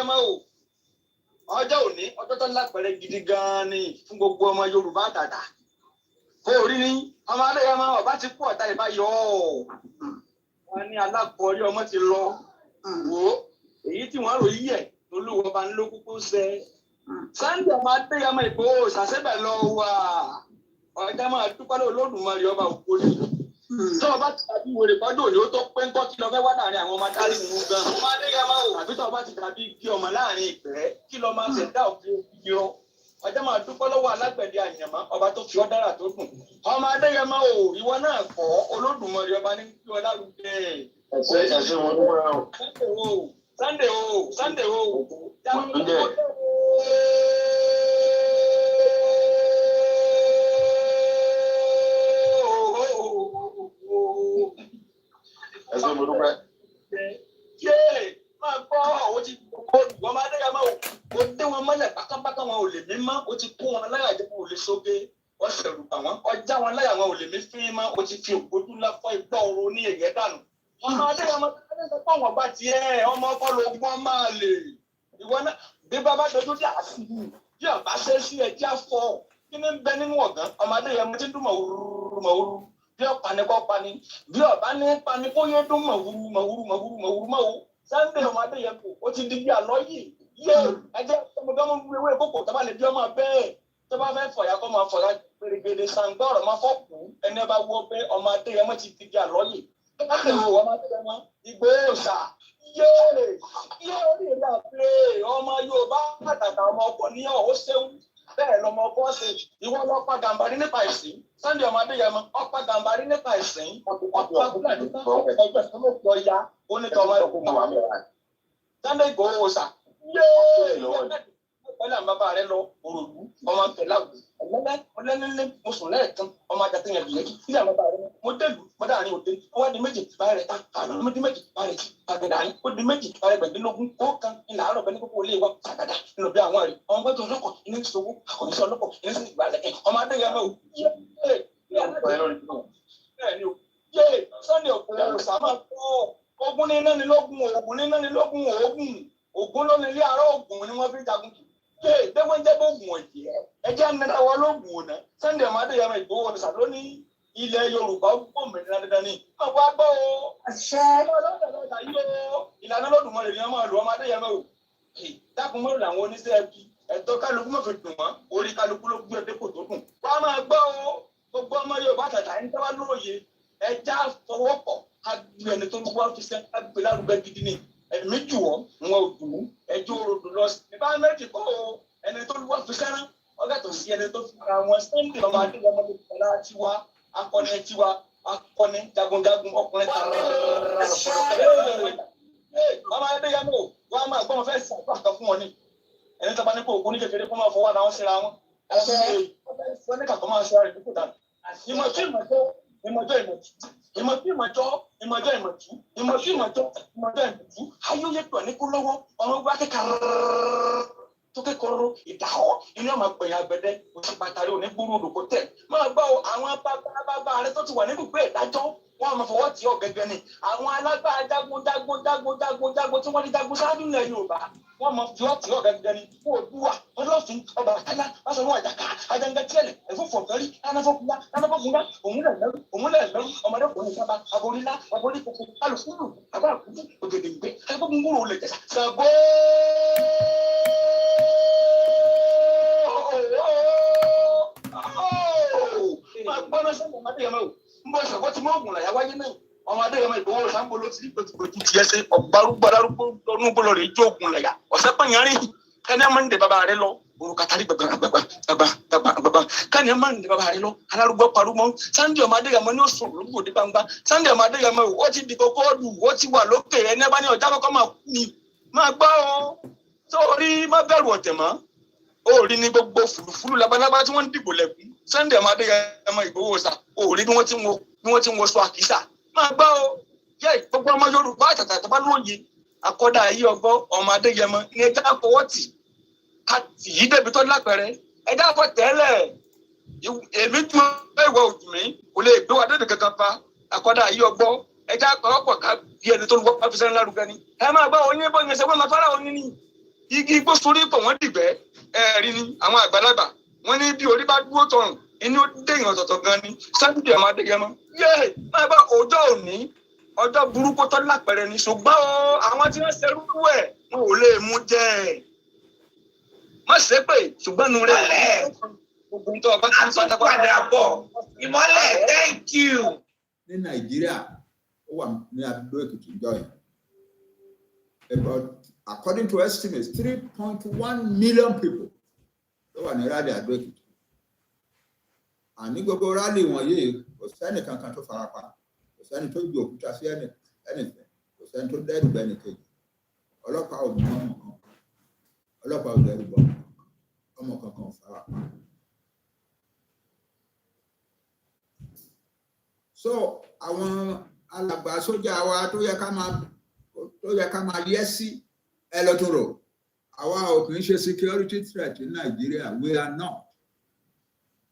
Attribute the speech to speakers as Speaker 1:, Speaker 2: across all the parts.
Speaker 1: Adéyẹmọ o ọjọ́ òní ọjọ́ tó lápẹ̀rẹ̀ gidi gan ni fún gbogbo ọmọ Yorùbá àtàtà kó orí ní ọmọ Adéyẹmọ ọba ti kú ọ̀tá ìbá yọ wọn ní alákọ̀ọ́rí ọmọ ti lọ wò èyí tí wọ́n ròyìn ẹ̀ olúwo bá ń ló kúkú ṣe Sunday ọmọ Adéyẹmọ Ìgbòho ṣàṣẹ́bẹ̀ lọ wà ọjà máa dúpẹ́ lọ́wọ́ Olódùmarè ọba òkúri tí ọba ti dàbí wèrè kọ́dọ̀ òní ó tó pé ńkọ́ kí lọ fẹ́ wá láàrin àwọn ọmọ adarí nínú gan ọmọ Adéyẹmọ o àbí tí ọba ti dàbí kí ọmọ láàrin ìpẹ́ kí lọ máa ṣẹ̀dá òfin ìrọ ọjà máa dúpẹ́ lọ́wọ́ alágbẹ̀dẹ àyànmọ́ ọba tó fi ọ́ dára tó dùn ọmọ Adéyẹmọ o ìwọ náà kọ́ Olódùmarè ọba ní kí ọlá lùdẹ Sunday o
Speaker 2: ẹsẹ̀ mo dúpẹ́.
Speaker 1: Máa gbọ́ ó ti wọ́n máa Adéyẹmọ o ó dé wọn mọ́lẹ̀ pátápátá wọn ò lè mí mọ́ ó ti kó wọn láyà jẹ́ wọn ò lè sóge wọ́n ṣẹ̀rù bà wọ́n ọjà wọn láyà wọn ò lè mí fín mọ́ ó ti fi ògbójú láfọ́ ìgbọ́ ooru ní èyẹ dànù. Ọmọ Adéyẹmọ tó wọn bá tiẹ̀ ọmọ ọkọ ló gbọ́n máa lè ìwọ náà bí bàbá dojú dé àfihù bí ọba ṣe sí ẹjẹ́ àfọ kí ni ń bẹ nínú ọ̀gán ọmọ Adéyẹmọ ti dùn mọ̀wúrú bí ọ̀pá ni kò pa ni bí ọ̀bá ní pa ni kó yé dún mọ̀wúrú Sunday ọmọ Adéyẹmọ ó ti di bí àlọ́ yìí yé ẹjẹ́ ọmọdéwọ́n ń wéwé kókò tó bá lè bí ọmọ bẹ́ẹ̀ tó bá fẹ́ fọ̀yà kó máa fọ̀yà gbèrègbèrè sàǹgbọ́ ọ̀rọ̀ máa fọ́ọ̀kù ẹni ẹ bá wọ pé ọmọ Adéyẹmọ ti di bí àlọ́ yìí ọmọ Adéyẹmọ Ìgbòho ṣá yé orí ìlú àpèrè ọmọ Yorùbá àtàtà ọmọ ọkọ ní ọ̀hún ṣéwú bẹ́ẹ̀ lọmọ ọkọ ṣe ìwọ lọ́pàá gàmbàrí nípa ìsìn Sunday ọmọ Adéyẹmọ ọ̀pá gàmbàrí nípa ìsìn ọ̀pá fúlàní nípa ọgbẹ́ ọmọ ya onítọ̀ọ̀mọ Sunday Ìgbòho ṣá yé pẹ̀lú àwọn bàbá rẹ lọ òròlú ọmọ pẹ̀láwù ọlẹ́lẹ́lẹ́ mo sùn lẹ́ẹ̀kan ọmọ àjàtẹ̀ yẹn lẹ́kì ní àwọn bàbá rẹ mo dẹ́lu mo dáàrin òde ọwọ́ di méjì báyìí rẹ̀ ta àná mo di méjì báyìí rẹ̀ àgbẹ̀dà yín ó di méjì báyìí gbẹ̀dínlógún ó kan ilà àárọ̀ bẹ́ẹ̀ ní kókó olè wọn àgàdà nínú bí àwọn rẹ̀ ọmọ gbẹ́jọ ọlọ́kọ̀ iná ti sọ́wọ́ àkọ́níṣẹ́ ọlọ́kọ̀ iná sì gbà lẹ́kẹ̀ ọmọ Adéyẹmọ o yé Sunday Ìgbòho sàmà ogun ní iná ni lógún ogun ní iná ni lógún ogun ló ní ilé àárọ̀ ogun ni wọ́n fi jagun kì dẹ́gbọ́n jẹ́ bóògùn ọ̀jẹ́ ẹjẹ́ nínú àwọn olóògùn ọ̀nà Sunday ọmọ Adéyẹmọ Ìgbòho ọ̀nà sàlọ́ ní ilẹ̀ Yorùbá gbòmìnira dandan ni wọ́n wá gbọ́ o àṣẹ ìlànà Olódùmarè ni wọ́n máa lò ọmọ Adéyẹmọ o dákun mọ́rùn àwọn oníṣẹ́ ẹbí ẹ̀tọ́ kálukú mọ̀ fi dùn wọ́n orí kálukú ló gbé ẹdẹ́kò tó dùn wọ́n máa gbọ́ o gbogbo ọmọ Yorùbá tàtà ń tẹ́wá lóye ẹja fọwọ́pọ̀ agbè ẹni tó ń wá fi sẹ́ agbè lárugẹ gidi ni ẹ̀mí jù wọ́n wọn ò dùn ẹjọ́ òrodò lọ sí ìbá méjì kọ́ o ẹni tó wá fi sẹ́rán ọgẹ́tọ̀ sí ẹni tó fi ara wọn Sunday ọmọ Adéyẹmọ tó kọ́lá tiwa akọni jagunjagun ọkùnrin tààrà ọmọ Adéyẹmọ wọn máa gbọ́n fẹ́ sàgbà kan fún wọn ni ẹni tó bá ní kó ògùn ní kékeré kó máa fọwọ́ ara wọn síra wọn wọn ní kàkọ́ máa ṣe ara ìdókò dànù ìmọ̀jọ́ ayóyè pọ̀ ní kó lọ́wọ́ ọmọ gbá kékeré tó kékeré ìdáhọ́ inú ọmọ pẹ̀yà gbẹdẹ oṣù pàtàkì òní gbúrú olùkó tẹ̀ máa gbọ́ àwọn bàbá rẹ tó ti wà nínú ìgbé ìdájọ́ wọn máa fọwọ́ tí ọ gẹ́gẹ́ ni àwọn alágbára jagun tí wọ́n ti jagun sáájú ilẹ̀ Yorùbá wọ́n máa fi ọtí ọ gẹ́gẹ́ ni fún Oòduà Ọlọ́fin ọba àkàlà Báṣọ̀run Àjàká Àjàngàtìẹ̀lẹ̀ ẹ̀fọ́fọ̀fẹ́rí anáfọ́kúnlá òmùlẹ̀lẹ́rú ọmọdé kò ní sábà aborílá aborí kòkó alùpùpù àbáàkútù ògèdèǹgbé ẹgbẹ́gbùngbùrù olè jẹ̀sà Ṣàngó gbọ́nà sọ́kùn ọmọ Adéyẹmọ o ń bọ́ Ṣàngó tí mọ́ ògùn làyà wáyé náà ọmọ Adéyẹmọ Ìgbòho sáńbó ló ti rí gbẹ̀tùgbẹ̀tù tiẹ̀ ṣe ọ̀gbárùgbàdárúgbó lọ́nú gbọ́lọ̀ rẹ̀ jó ògùn làyà ọ̀sẹ̀ pẹ̀yàrí kẹ́ni ẹ̀ máa ń dè bàbá rẹ lọ òrùkàtàrí gbàgbà kẹ́ni ẹ̀ máa ń dè bàbá rẹ lọ alárúgbó parúmọ́ Sunday ọmọ Adéyẹmọ ní oṣù olùgbòde gbangba Sunday ọmọ Adéyẹmọ ó ti di kókó ọdù ó ti wà lókè ẹni ẹ bá ní ọjà kọ́kọ́ máa kú ni máa gbọ́ ọ sórí má bẹ̀rù ọ̀tẹ̀ mọ́ orí ní gbogbo fùlùfùlù labalábá tí wọ́n ń dìbò lẹ́kùn Sunday ọmọ Adéyẹmọ Ìgbòho ṣá orí bí wọ́n ti ń wọṣọ àkísà máa gbọ́ ọ yẹ gbogbo ọmọ Yorùbá àtàtà tó bá lóye akọ́dà ayé ọgbọ́ ọmọ Adéyẹmọ ní ẹja fọwọ́tì yìí débi tó lápẹẹrẹ ẹja fọ tẹ́lẹ̀ èmi tún ìwọ òjò mi kò lè gbé wa dédé kankan pa akọ́dà ayé ọgbọ́ ẹja pàápọ̀ ká bí ẹni tó ń wọ́n fi sẹ́ni lárugẹ ni ẹ máa gbọ́ oyin bó yẹn ṣe wọ́n máa fara oyin ni igi igbó sórí pọ̀ wọ́n dìgbẹ́ ẹ̀rí ni àwọn àgbàlagbà wọ́n ní bí orí bá dúró tọrùn inú déyìn ọ̀tọ̀ọ̀tọ̀ gan ni Sunday ọmọ Adéyẹmọ yé máa bá ọjọ́ òní ọjọ́ burúkú tó lápẹ̀rẹ̀ ni ṣùgbọ́n àwọn tí wọ́n ṣerú ẹ̀ wọn ò lè mú jẹ́ má ṣe pé ṣùgbọ́n nu rẹ̀ gbogbo tó ọba tí wọ́n padà bọ̀ ìmọ́lẹ̀ thank you.
Speaker 3: Ní Nàìjíríà ó wà ní Adó Èkìtì ìjọ yẹn about according to estimates 3.1 million people ló wà ní rally Adó Èkìtì àní gbogbo rally wọ̀nyí kò sẹ́ni kankan tó farapa kò sẹ́ni tó gbé òkúta sí ẹnìkan kò sẹ́ni tó dẹ́rù bẹ́ni kejì ọlọ́pàá ò mú ọmọ kan ọlọ́pàá ò dẹ́rù bọ́ ọmọ kankan ò farapa. So àwọn alàgbà sójà wa tó yẹ ká máa yẹ sí ẹlọ́tọ̀rọ̀ àwa ò kì í ṣe security threat ní Nàìjíríà we are not.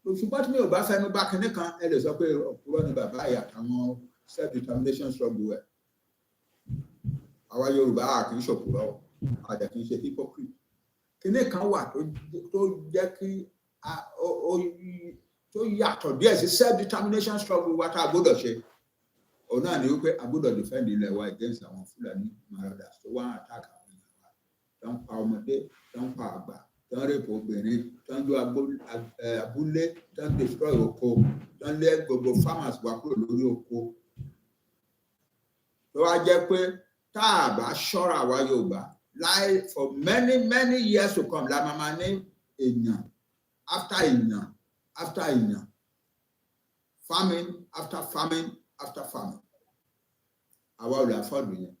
Speaker 3: Ṣùgbọ́n tí mi ò bá fẹnu bá kinní kan ẹ lè sọ pé òpùrọ́ ni bàbá àyà àwọn self-determination struggle ẹ̀. Àwa Yorùbá a kì í ṣòpùrọ́ àjà kì í ṣe hypocrite. Kinní kan wà tó jẹ́ kí tó yàtọ̀ díẹ̀ sí self-determination struggle wa tá a gbọ́dọ̀ ṣe. Òun náà ni wípé a gbọ́dọ̀ defend ilẹ̀ wa against àwọn Fúlàní marauders tó wá attack àwọn èèyàn wa. Tó ń pa ọmọdé, tó ń pa àgbà, tó ń rèpò obìnrin, tó ń jó abúlé, tó ń destroy oko, tó ń lé gbogbo farmers wa kúrò lórí oko. Tó wá jẹ́ pé tá a bá ṣọ́ra àwa Yorùbá láì for many years to come la máa ní èèyàn after èèyàn famine after famine after famine. Àwa ò lè afford yẹn.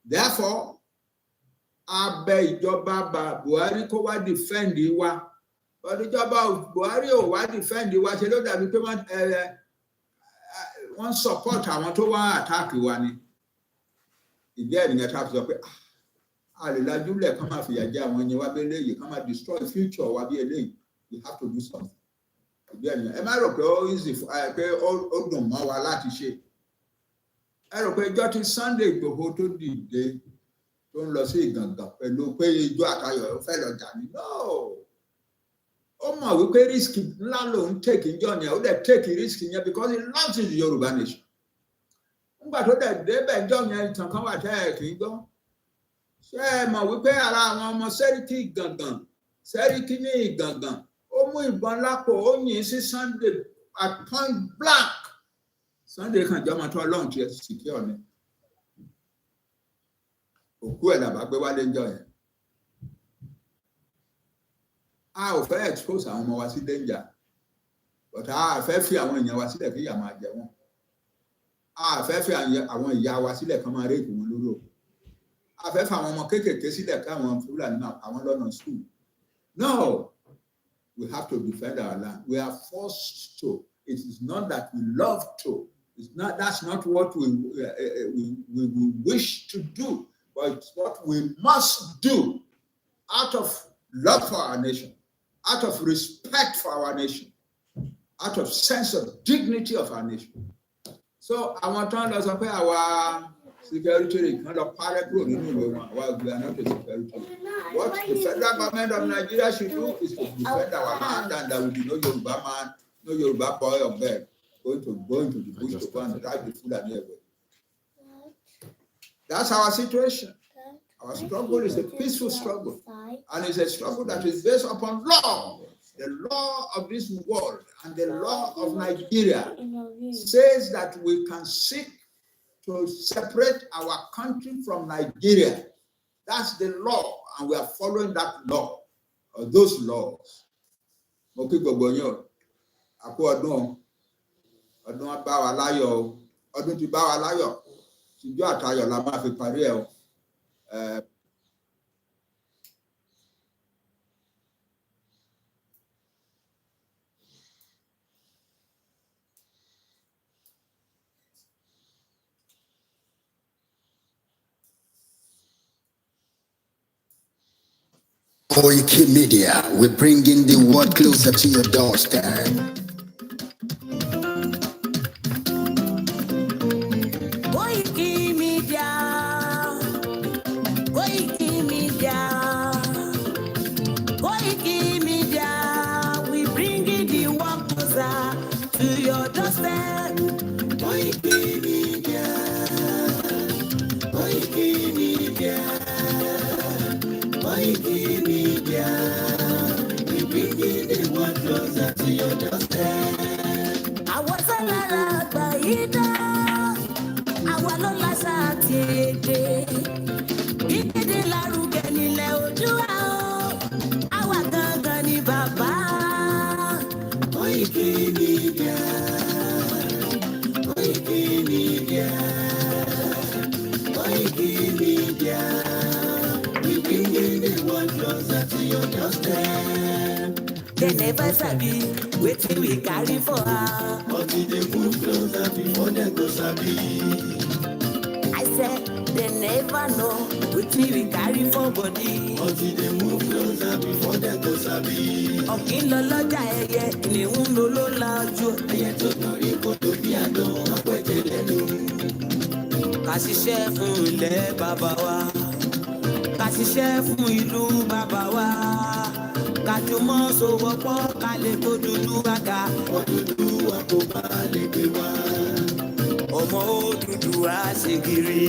Speaker 3: Therefore, a bẹ̀ ìjọba Buhari kó wá defend wa. But ìjọba Buhari ò wá defend wa ṣe ló dàbí pé wọ́n support àwọn tó wá attack wa ni. Ìdí ẹ̀ nìyẹn tá a fi sọ pé a lè lajúlẹ̀ kán máa fìyà jẹ àwọn ẹni wá bí eléyìí kán máa destroy future wa bí eléyìí. We have to do something. Ìdí ẹ̀ nìyẹn ẹ má rò pé ó easy pé ó dùn mọ́ wa láti ṣe. Ẹ rò pé ìjọ tí Sunday Igboho tó dìde tó ń lọ sí Ìgàngàn pẹ̀lú pé ijó àtayọ̀ ó fẹ́ lọ jà ní. No! Ó mọ̀ wípé risk ńlá lòun take ìjọ yẹn ó dẹ̀ take risk yẹn because he loves the Yorùbá nation. Nígbà tó dẹ̀ débẹ̀ ìjọ yẹn ìtàn kan wà tẹ́ ẹ̀ kì í gbọ́. Ṣé ẹ mọ̀ wípé ara àwọn ọmọ Sẹ́ríkì ní Ìgàngàn ó mú ìbọn lápò ó yìn sí Sunday at point blank. Sunday kan jọmọ tó Ọlọ́run ti secure ni. Òkú ẹ̀ làbá gbé wálé ńjọ́ yẹn. A ò fẹ́ expose àwọn ọmọ wa sí danger but a fẹ́ fi àwọn èèyàn wa sílẹ̀ kí ìyà máa jẹ wọ́n. A fẹ́ fi àwọn ìyá wa sílẹ̀ kán máa réèkì wọn lórí òkú. A fẹ́ fi àwọn ọmọ kéékèèké sílẹ̀ káwọn Fúlàní àwọn lọ́nà school. No, we have to defend our land. We are forced to. It is not that we love to. That's not what we wish to do, but it's what we must do out of love for our nation, out of respect for our nation, out of sense of dignity of our nation. So I want to understand our security kan lọ parẹ́ kúrò nínú ìwé wọn. We are not a security. What the federal government of Nigeria should do is to defend our land, and there will be no Yoruba man, no Yoruba boy or girl going to the bush to go and drive the Fulani away. That's our situation. Our struggle is a peaceful struggle, and it's a struggle that is based upon law. The law of this world and the law of Nigeria says that we can seek to separate our country from Nigeria. That's the law, and we are following that law, or those laws. Okay, Gbogbo àkó ọdún bá wa láyọ̀ ọdún ti bá wa láyọ̀ tìjọ́ àtayọ̀ la máa fi parí ẹ̀ o.
Speaker 4: Koikimedia, we're bringing the world closer to your doorstep. Koikimedia,
Speaker 5: Koikimedia, Koikimedia, we bring in the work closer to your doorstep. Koikimedia, Koikimedia, Koikimedia, we bring in the work closer to your doorstep. Àwọn sálára àgbà yìí dá, àwa ló láṣà àti èdè. Ìkéde lárugẹ nílẹ̀ Oòduà o, àwa gangan ni bàbá. Koikimedia, Koikimedia, Koikimedia, we bring in the world closer to your doorstep. They never sabi wetin we carry for her, but we dey move closer before they go sabi. I said they never know wetin we carry for body, but we dey move closer before they go sabi. Ọ̀kín lọ lọ́jà ẹyẹ, ìníhùn ló ló la ojú. Ẹyẹ tó torí kò tó bí àdán, ọ̀pẹ̀tẹ̀ lẹ́nu. Ká ṣiṣẹ́ fún ilẹ̀ bàbá wa, ká ṣiṣẹ́ fún ìlú bàbá wa. Kájùmọ̀ sowọ́pọ̀ ká lè tó dúdú bàgà. Òdúdú wa kò bá lè gbé wá. Ọmọ Odùduwà ṣe kiri.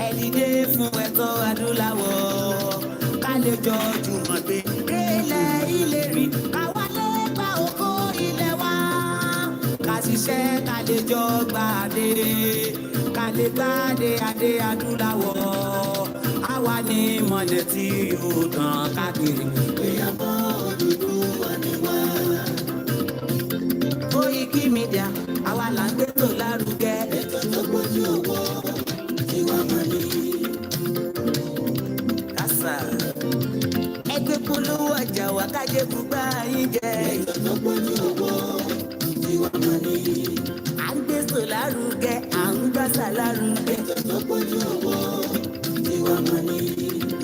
Speaker 5: Ẹ dìde fún ẹ̀tọ́ adúláwọ̀. Ká lè jọ jùmọ̀ gbé délẹ̀ ìlérí. Ká wálé gba oko ilẹ̀ wa. Ká ṣiṣẹ́ ká lè jọ gbàdé. Ká lè gbàdé adé adúláwọ̀. Àwa ni mọ̀lẹ́ tí yóò tàn káàkiri. Ìyàbọ̀ Odùduwà ni wá. Koikimedia, àwa là ń gbé tó lárugẹ. Ètò tó gbójú owó tí wọ́n mọ̀ ní. Kásá. Ẹgbẹ́ polówó ọjà wà kájé gbúgbà yín jẹ. Ètò tó gbójú owó tí wọ́n mọ̀ ní. À ń gbé tó lárugẹ, à ń gbàsà lárugẹ. Ètò tó gbójú owó.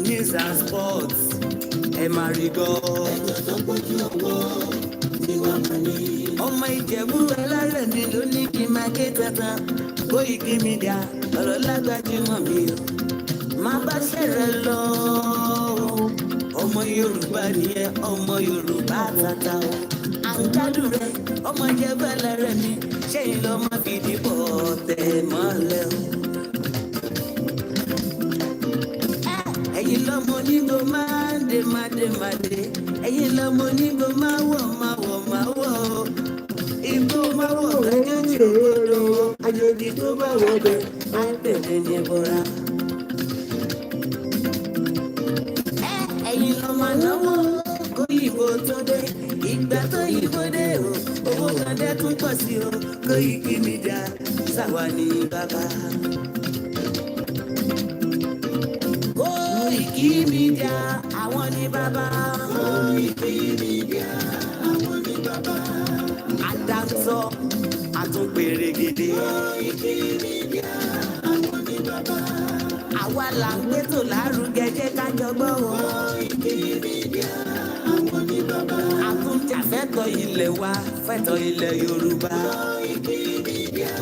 Speaker 5: News and sports, ẹ máa rí gbọ́. Ẹ̀jọ̀ tó gbójú owó tí wọ́n mọ̀ ní. Ọmọ Ìjẹ̀bú ẹlẹ́rẹ̀ mi ló ní kí n máa ké tantan. Koikimedia, ọ̀rọ̀ lágbájúmọ̀ mi o. Má bá ṣẹ̀rẹ̀ lọ. Ọmọ Yorùbá nìyẹn, ọmọ Yorùbá tata o. À ń gbádùn rẹ̀, ọmọ Ìjẹ̀bú ẹlẹ́rẹ̀ mi. Ṣé ìlọ máa fi dìbò tẹ̀ mọ́lẹ̀ o? Ẹ̀yin lọ́mọ onígbò máa ń dé máa dé máa dé. Ẹ̀yin lọ́mọ onígbò máa wọ̀ máa wọ̀ máa wọ̀. Igbó máa wọ̀ kájọ́jì òwúrò. Àjòjì tó bá wọ̀ bẹ̀ á tẹ̀lé ní ẹbọra. Ẹ̀yin lọ́mọ náwó kóyìnbó tó dé. Ìgbà tó yìnbó dé o, owó kan dẹ́ tún pọ̀ sí o. Koikimedia ṣàwa ní bàbá. Koikimedia, àwọn ni bàbá. Koikimedia, àwọn ni bàbá. Àdáńtọ́, àtúngbèrègèdè. Koikimedia, àwọn ni bàbá. Àwa là ń gbé tó lárugẹ jẹ́ ká jọ gbọ́ wọn. Koikimedia, àwọn ni bàbá. Àtúnjàfẹ́tọ̀ ilẹ̀ wa, fẹ́tọ̀ ilẹ̀ Yorùbá. Koikimedia,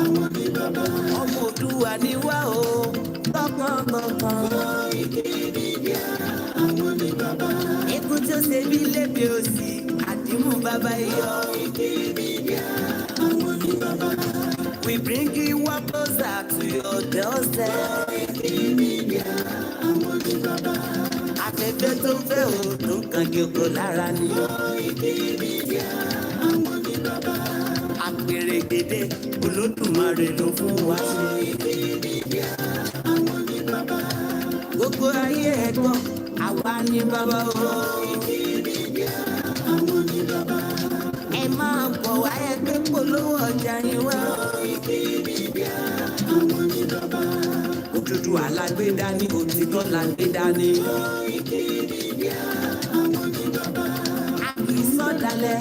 Speaker 5: àwọn ni bàbá. Ọmọ Oòduà ni wá o. Koikimedia, àwọn ni bàbá. Ikú tó ṣe bí lébi òsì, àdìmú bàbá yọ. Koikimedia, àwọn ni bàbá. We bring you one closer to your doorstep. Koikimedia, àwọn ni bàbá. Afẹ́fẹ́ tó fẹ́ o tó kàn jòkó lára ni. Koikimedia, àwọn ni bàbá. Àpèrègèdè Olódùmarè ló fún wa ṣe. Koikimedia, àwọn ni bàbá. Gbogbo ayé ẹ̀gbọ́n, àwa ni bàbá o. Koikimedia, àwọn ni bàbá. Ẹ máa bọ̀ wá ẹgbẹ́ polówó ọjà yín wá. Koikimedia, àwọn ni bàbá. Odùduwà la gbé dání, òtítọ́ la gbé dání. Koikimedia, àwọn ni bàbá. Àkìsọ̀dálẹ̀,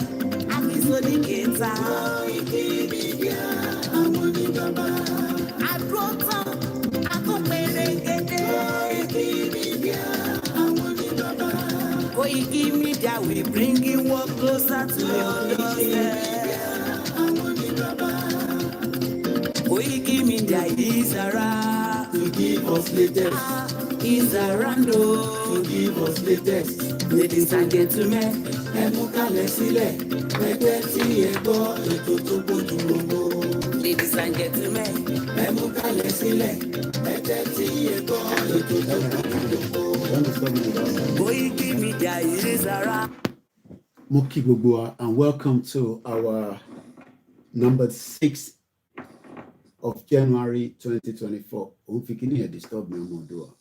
Speaker 5: àkìsọ̀díkẹta. Koikimedia, àwọn ni bàbá. Àdúró tán, àtúnpèrègèdè. Koikimedia, àwọn ni bàbá. Koikimedia, we bring you work closer to your doorstep. Àwọn ni bàbá. Koikimedia is around. to give us latest. He's around to give us latest. Ladies and gentlemen, ẹ mú kalẹ̀ sílẹ̀, ẹgbẹ́ tí ẹ gbọ́ ètò tó gbójú gbogbo. Ladies and gentlemen, ẹ mú kalẹ̀ sílẹ̀, ẹgbẹ́ tí ẹ gbọ́ ètò tó gbójú gbogbo. Koikimedia is around.
Speaker 6: Mo kí gbogbo wa, and welcome to our number 6 of January 2024. Unfikini disturb me, Mondua.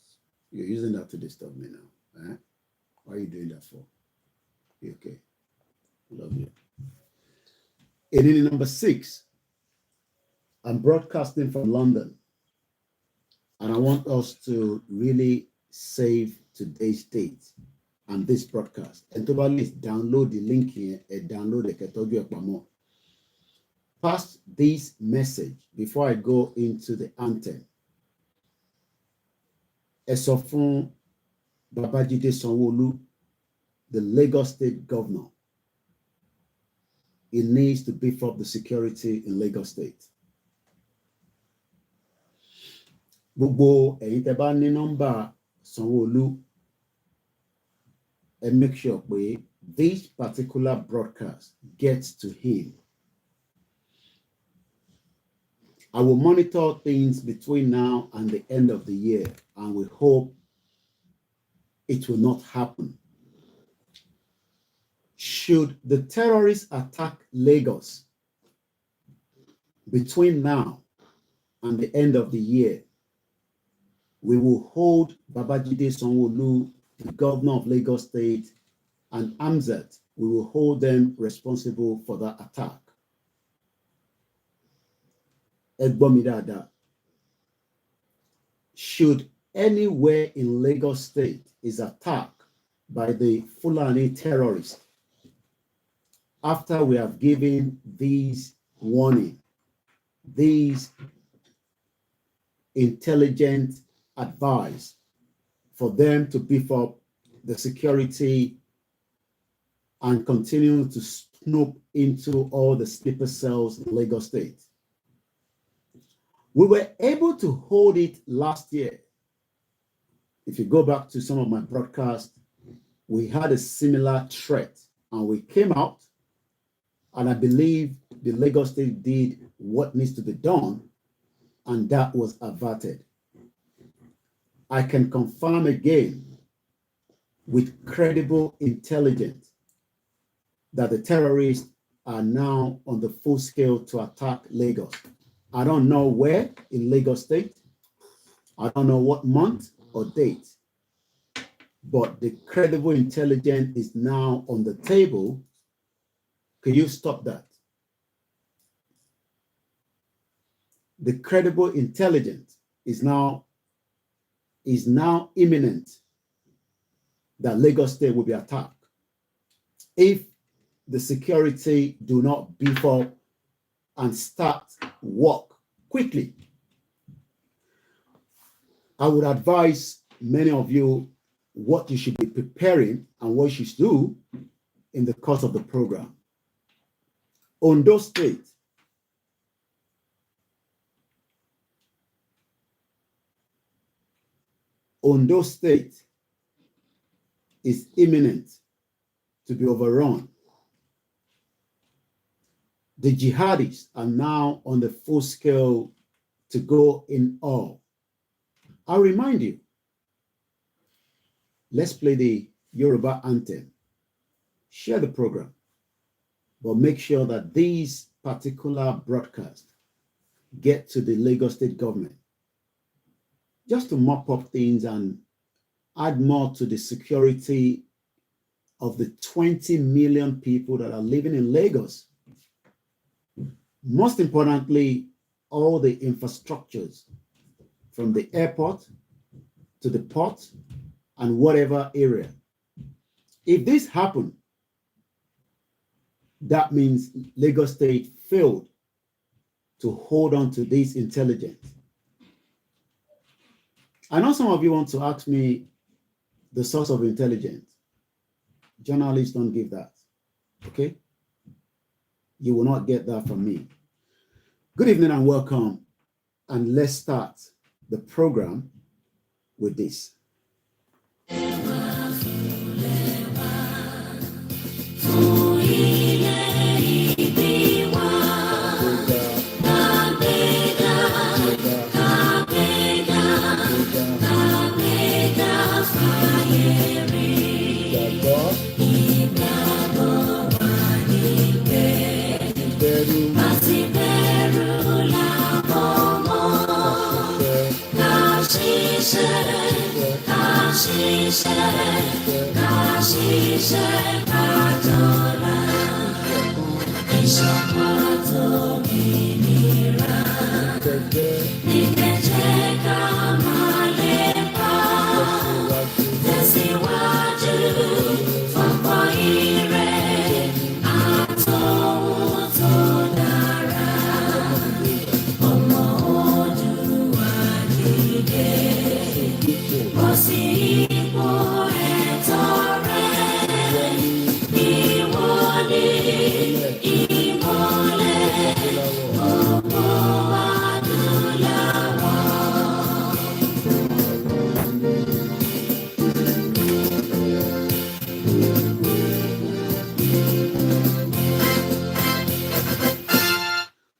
Speaker 6: You're using that to disturb me now. Eh? Why are you doing that for? You okay? Love you. And in number 6, I'm broadcasting from London. And I want us to really save today's date and this broadcast. And to at least download the link here and download the Ketoju Ekpamo. Pass this message before I go into the anthem. Esofun Babajide Sanwo-Olu, the Lagos State Governor, it needs to beef up the security in Lagos State. Gbogbo ẹ̀yin tẹ́ bá ní nọ́mbà Sanwo-Olu, and make sure this particular broadcast gets to him. I will monitor things between now and the end of the year, and we hope it will not happen. Should the terrorists attack Lagos between now and the end of the year, we will hold Babajide Sanwo-Olu, the governor of Lagos State, and Amzat, we will hold them responsible for that attack. Should anywhere in Lagos State is attacked by the Fulani terrorists, after we have given these warning, these intelligent advice for them to beef up the security and continue to snoop into all the sleeper cells in Lagos State. We were able to hold it last year. If you go back to some of my broadcasts, we had a similar threat and we came out, and I believe the Lagos State did what needs to be done, and that was averted. I can confirm again with credible intelligence that the terrorists are now on the full scale to attack Lagos. I don't know where in Lagos State. I don't know what month or date, but the credible intelligence is now on the table. Can you stop that? The credible intelligence is now imminent that Lagos State will be attacked if the security do not beef up and start work quickly. I would advise many of you what you should be preparing and what you should do in the course of the program. Ondo State, Ondo State is imminent to be overrun. The jihadists are now on the full scale to go in all. I'll remind you, let's play the Yoruba anthem. Share the program, but make sure that these particular broadcasts get to the Lagos State government, just to mop up things and add more to the security of the 20 million people that are living in Lagos. Most importantly, all the infrastructures from the airport to the port and whatever area. If this happened, that means Lagos State failed to hold on to this intelligence. I know some of you want to ask me the source of intelligence. Journalists don't give that, okay? You will not get that from me. Good evening and welcome. And let's start the program with this.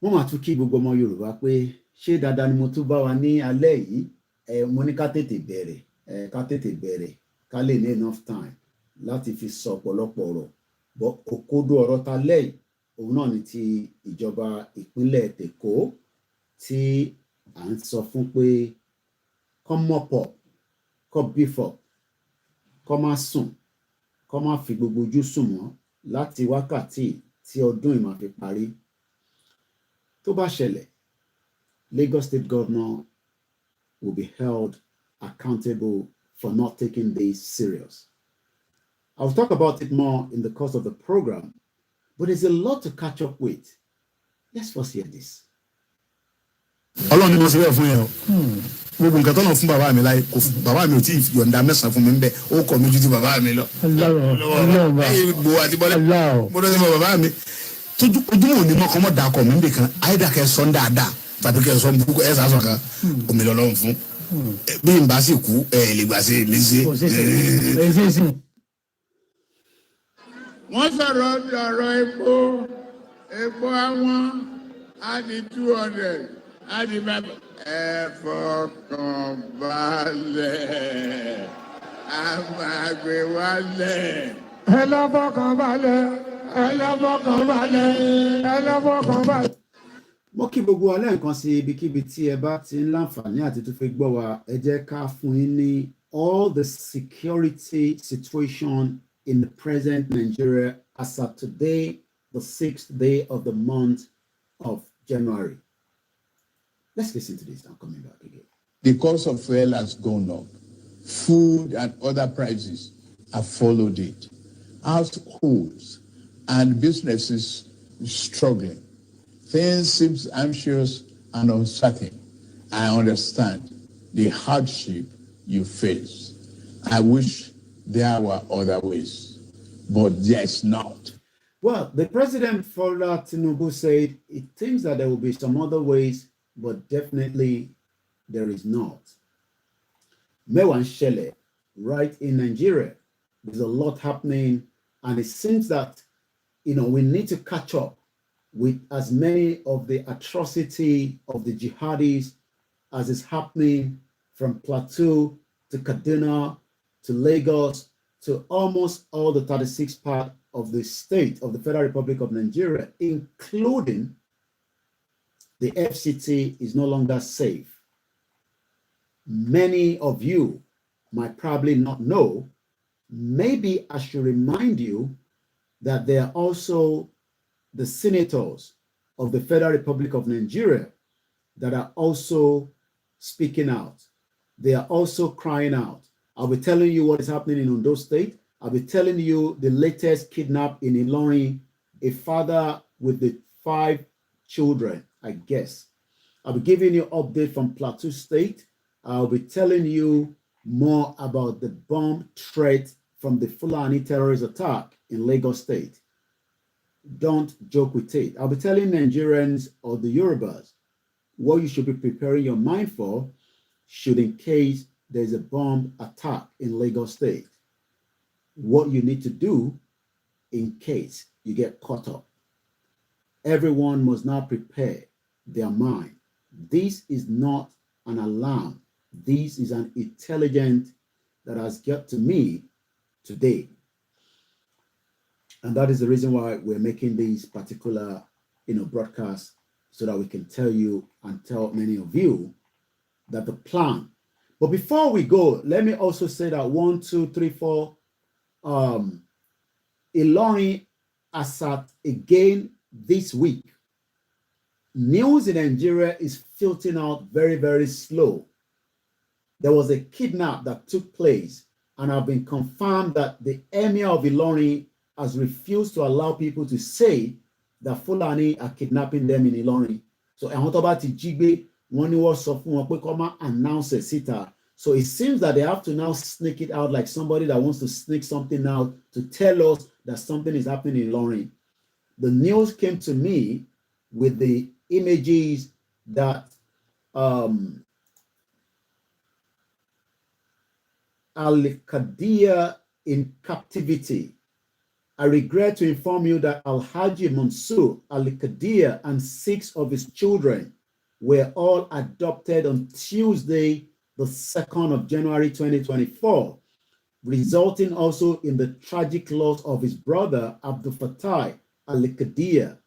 Speaker 6: Wọ́n máa tún kí gbogbo ọmọ Yorùbá pé ṣé dáadáa ni mo tún bá wa ní alẹ́ yìí, mo ní ká tètè bẹ̀rẹ̀ ká lè ní enough time láti fi sọ ọ̀pọ̀lọpọ̀ ọ̀rọ̀ bọ́ òkodo ọ̀rọ̀ ta lẹ́yìn òun náà ni ti ìjọba ìpínlẹ̀ Èkó tí à ń sọ fún pé kọ́ mọ̀pọ̀ kọ́ bífọ̀ kọ́ má sùn kọ́ má fi gbogbo ojú sùn mọ́ láti wákàtí tí ọdún yìí máa fi parí. Tó bá ṣẹlẹ̀, Lagos State Governor will be held accountable for not taking this serious. I'll talk about it more in the course of the program, but there's a lot to catch up with. Let's first hear this.
Speaker 7: Ọlọ́run ni mo ṣe bẹ́ẹ̀ fún yẹn o. Gbogbo nǹkan tó lọ fún bàbá mi láyé kò bàbá mi ò tí ì yọ̀ǹda mẹ́sàn-án fún mi ń bẹ̀ ó kọ̀ mí ju ti bàbá mi lọ. Gbogbo àti bọ́lá mo dọ́ sí bàbá mi. Ojúmọ̀ òní mọ́ kọ́mọ́ dà kọ̀ mí nìkan àyídà kẹ́ sọ́n dáadáa tàbí kẹ́ sọ́n burúkú ẹ̀ sàásọ̀ kan omi lọ́lọ́run fún. Bí n bá sì kú ẹ̀ lè gbà sí mi sí.
Speaker 8: Wọ́n sọ̀rọ̀ ọ̀rọ̀ epo àwọn á di 200 á di bàbá. Ẹ fọkàn balẹ̀ a máa gbé wálẹ̀. Ẹ lọ fọkàn balẹ̀.
Speaker 6: Mo kí gbogbo alẹ́ nǹkan sí ibikíbi tí ẹ bá ti ń láǹfààní àti tó fi gbọ́ wa, ẹ jẹ́ ká fún yín ní all the security situation in the present Nigeria as of today, the 6th day of the month of January. Let's listen to this. I'm coming back again.
Speaker 8: The cost of fuel has gone up. Food and other prices have followed it. Households and businesses struggling. Things seem anxious and uncertain. I understand the hardship you face. I wish there were other ways, but there's not.
Speaker 6: Well, the President Bola Tinubu said it thinks that there will be some other ways, but definitely there is not. Mewan Shele, right in Nigeria, there's a lot happening, and it seems that we need to catch up with as many of the atrocity of the jihadis as is happening from Plateau to Kaduna to Lagos to almost all the 36 parts of the state of the Federal Republic of Nigeria, including the FCT is no longer safe. Many of you might probably not know. Maybe I should remind you that there are also the senators of the Federal Republic of Nigeria that are also speaking out. They are also crying out. I'll be telling you what is happening in Ondo State. I'll be telling you the latest kidnap in Ilorin, a father with the 5 children, I guess. I'll be giving you update from Plateau State. I'll be telling you more about the bomb threat from the Fulani terrorist attack in Lagos State. Don't joke with it. I'll be telling Nigerians or the Yorubas what you should be preparing your mind for should in case there's a bomb attack in Lagos State, what you need to do in case you get caught up. Everyone must now prepare their mind. This is not an alarm. This is an intelligence that has got to me today. And that is the reason why we're making these particular, broadcasts, so that we can tell you and tell many of you that the plan. But before we go, let me also say that 1, 2, 3, 4, Ilorin Asat again this week. News in Nigeria is filtering out very, very slow. There was a kidnap that took place, and I've been confirmed that the emir of Ilorin has refused to allow people to say that Fulani are kidnapping them in Ilorin. So àwọn tó bá ti jí gbé, wọ́n ní wọ́n sọ fún wọn pé kó má announce it síta. So it seems that they have to now sneak it out, like somebody that wants to sneak something out to tell us that something is happening in Ilorin. The news came to me with the images that Al-Qadiyya in captivity. I regret to inform you that Al-Haji Mansour Al-Qadiyya and 6 of his children were all adopted on Tuesday, the 2nd of January 2024, resulting also in the tragic loss of his brother Abdul Fattah Al-Qadiyya.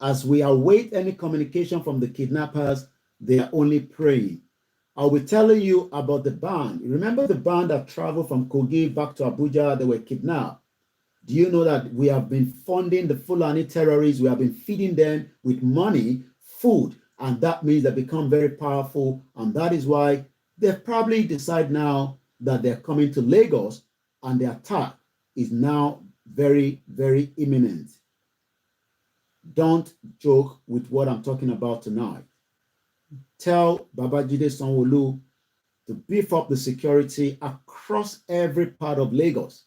Speaker 6: As we await any communication from the kidnappers, they are only praying. I'll be telling you about the band. Remember the band that traveled from Kogi back to Abuja? They were kidnapped. Do you know that we have been funding the Fulani terrorists? We have been feeding them with money, food, and that means they become very powerful. And that is why they probably decide now that they're coming to Lagos, and the attack is now very, very imminent. Don't joke with what I'm talking about tonight. Tell Babajide Sanwo-Olu to beef up the security across every part of Lagos.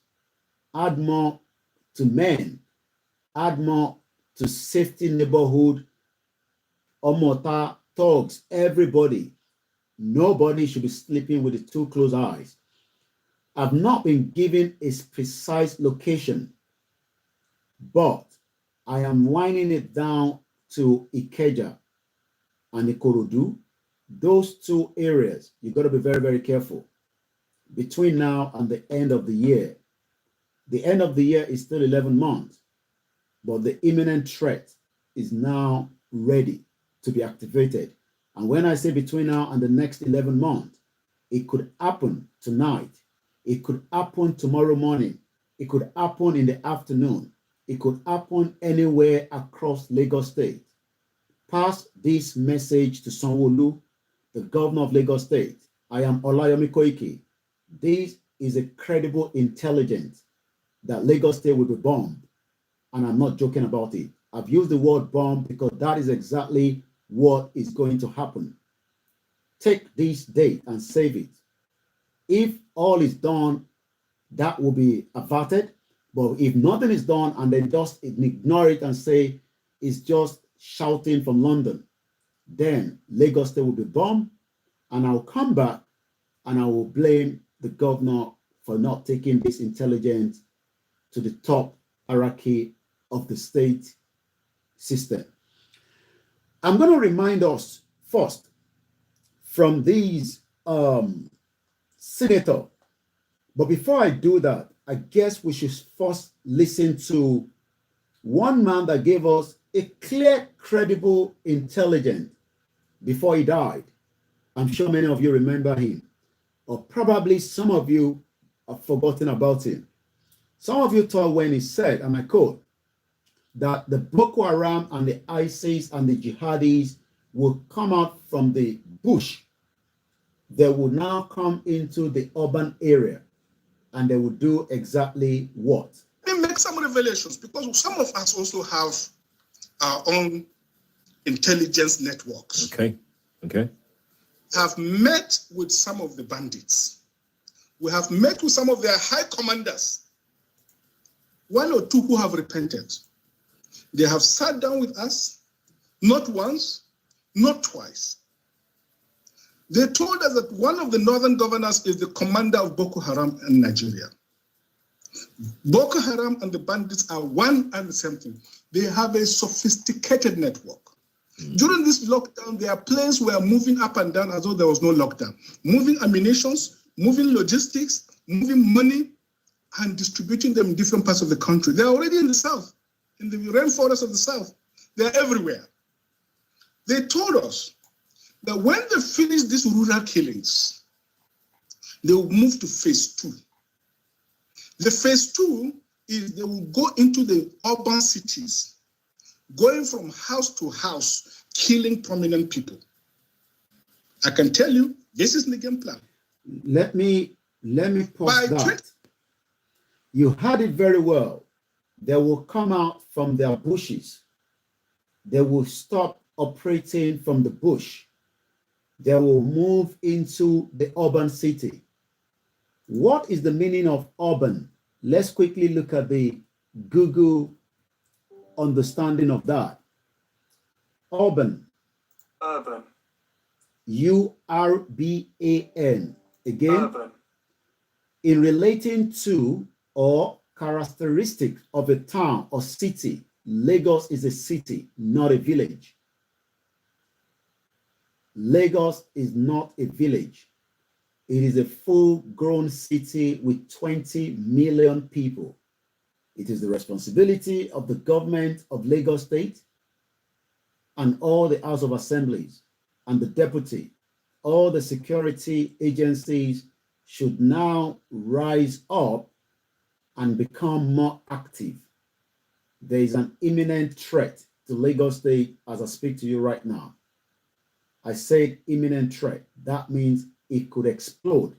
Speaker 6: Add more to men, add more to safety neighborhood, Omota, thugs, everybody. Nobody should be sleeping with the 2 closed eyes. I've not been given a precise location, but I am winding it down to Ikeja and Ikorodu. Those 2 areas, you got to be very, very careful between now and the end of the year. The end of the year is still 11 months, but the imminent threat is now ready to be activated. And when I say between now and the next 11 months, it could happen tonight. It could happen tomorrow morning. It could happen in the afternoon. It could happen anywhere across Lagos State. Pass this message to Sanwo-Olu, the governor of Lagos State. I am OLAYOMI KOIKI. This is a credible intelligence that Lagos State will be bombed. And I'm not joking about it. I've used the word bomb because that is exactly what is going to happen. Take this date and save it. If all is done, that will be averted. But if nothing is done and they just ignore it and say it's just shouting from London, then Lagos State will be bombed, and I'll come back and I will blame the governor for not taking this intelligence to the top hierarchy of the state system. I'm going to remind us first from these senator, but before I do that, I guess we should first listen to one man that gave us a clear, credible intelligence before he died. I'm sure many of you remember him, or probably some of you have forgotten about him. Some of you thought when he said, and I quote, that the Boko Haram and the ISIS and the jihadis will come out from the bush. They will now come into the urban area, and they will do exactly what?
Speaker 9: They make some revelations, because some of us also have our own intelligence networks.
Speaker 10: Okay.
Speaker 9: Have met with some of the bandits. We have met with some of their high commanders. 1 or 2 who have repented. They have sat down with us, not once, not twice. They told us that one of the northern governors is the commander of Boko Haram in Nigeria. Boko Haram and the bandits are one and the same thing. They have a sophisticated network. During this lockdown, their planes were moving up and down as though there was no lockdown, moving ammunitions, moving logistics, moving money, and distributing them in different parts of the country. They're already in the south, in the rainforest of the south. They're everywhere. They told us that when they finish these rural killings, they will move to phase 2. The phase 2 is they will go into the urban cities, going from house to house, killing prominent people. I can tell you, this is the game plan.
Speaker 6: Let me pause that. You had it very well. They will come out from their bushes. They will stop operating from the bush. They will move into the urban city. What is the meaning of urban? Let's quickly look at the Google understanding of that. Urban.
Speaker 10: Urban.
Speaker 6: U-R-B-A-N. Again,
Speaker 10: Urban.
Speaker 6: In relating to or characteristic of a town or city, Lagos is a city, not a village. Lagos is not a village. It is a full-grown city with 20 million people. It is the responsibility of the government of Lagos State and all the House of Assemblies and the deputy, all the security agencies should now rise up and become more active. There is an imminent threat to Lagos State as I speak to you right now. I said imminent threat. That means it could explode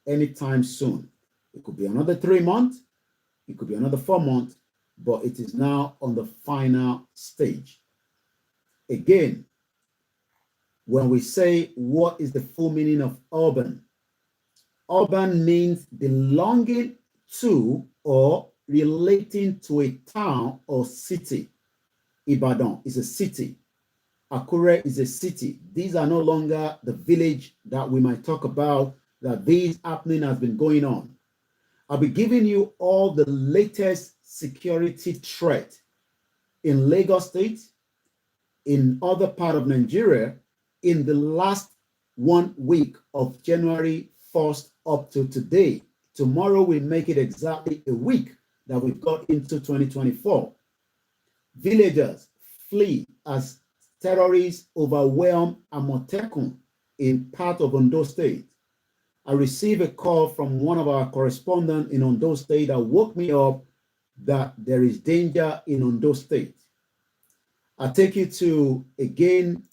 Speaker 6: anytime soon. It could be another 3 months. It could be another 4 months, but it is now on the final stage. Again, when we say what is the full meaning of urban, urban means belonging to or relating to a town or city. Ibadan is a city. Akure is a city. These are no longer the village that we might talk about, that this happening has been going on. I'll be giving you all the latest security threat in Lagos State, in other part of Nigeria, in the last 1 week of January 1st up to today. Tomorrow we make it exactly a week that we've got into 2024. Villagers flee as terrorists overwhelm Amotekun in part of Ondo State. I received a call from one of our correspondents in Ondo State that woke me up that there is danger in Ondo State. I take you to, again,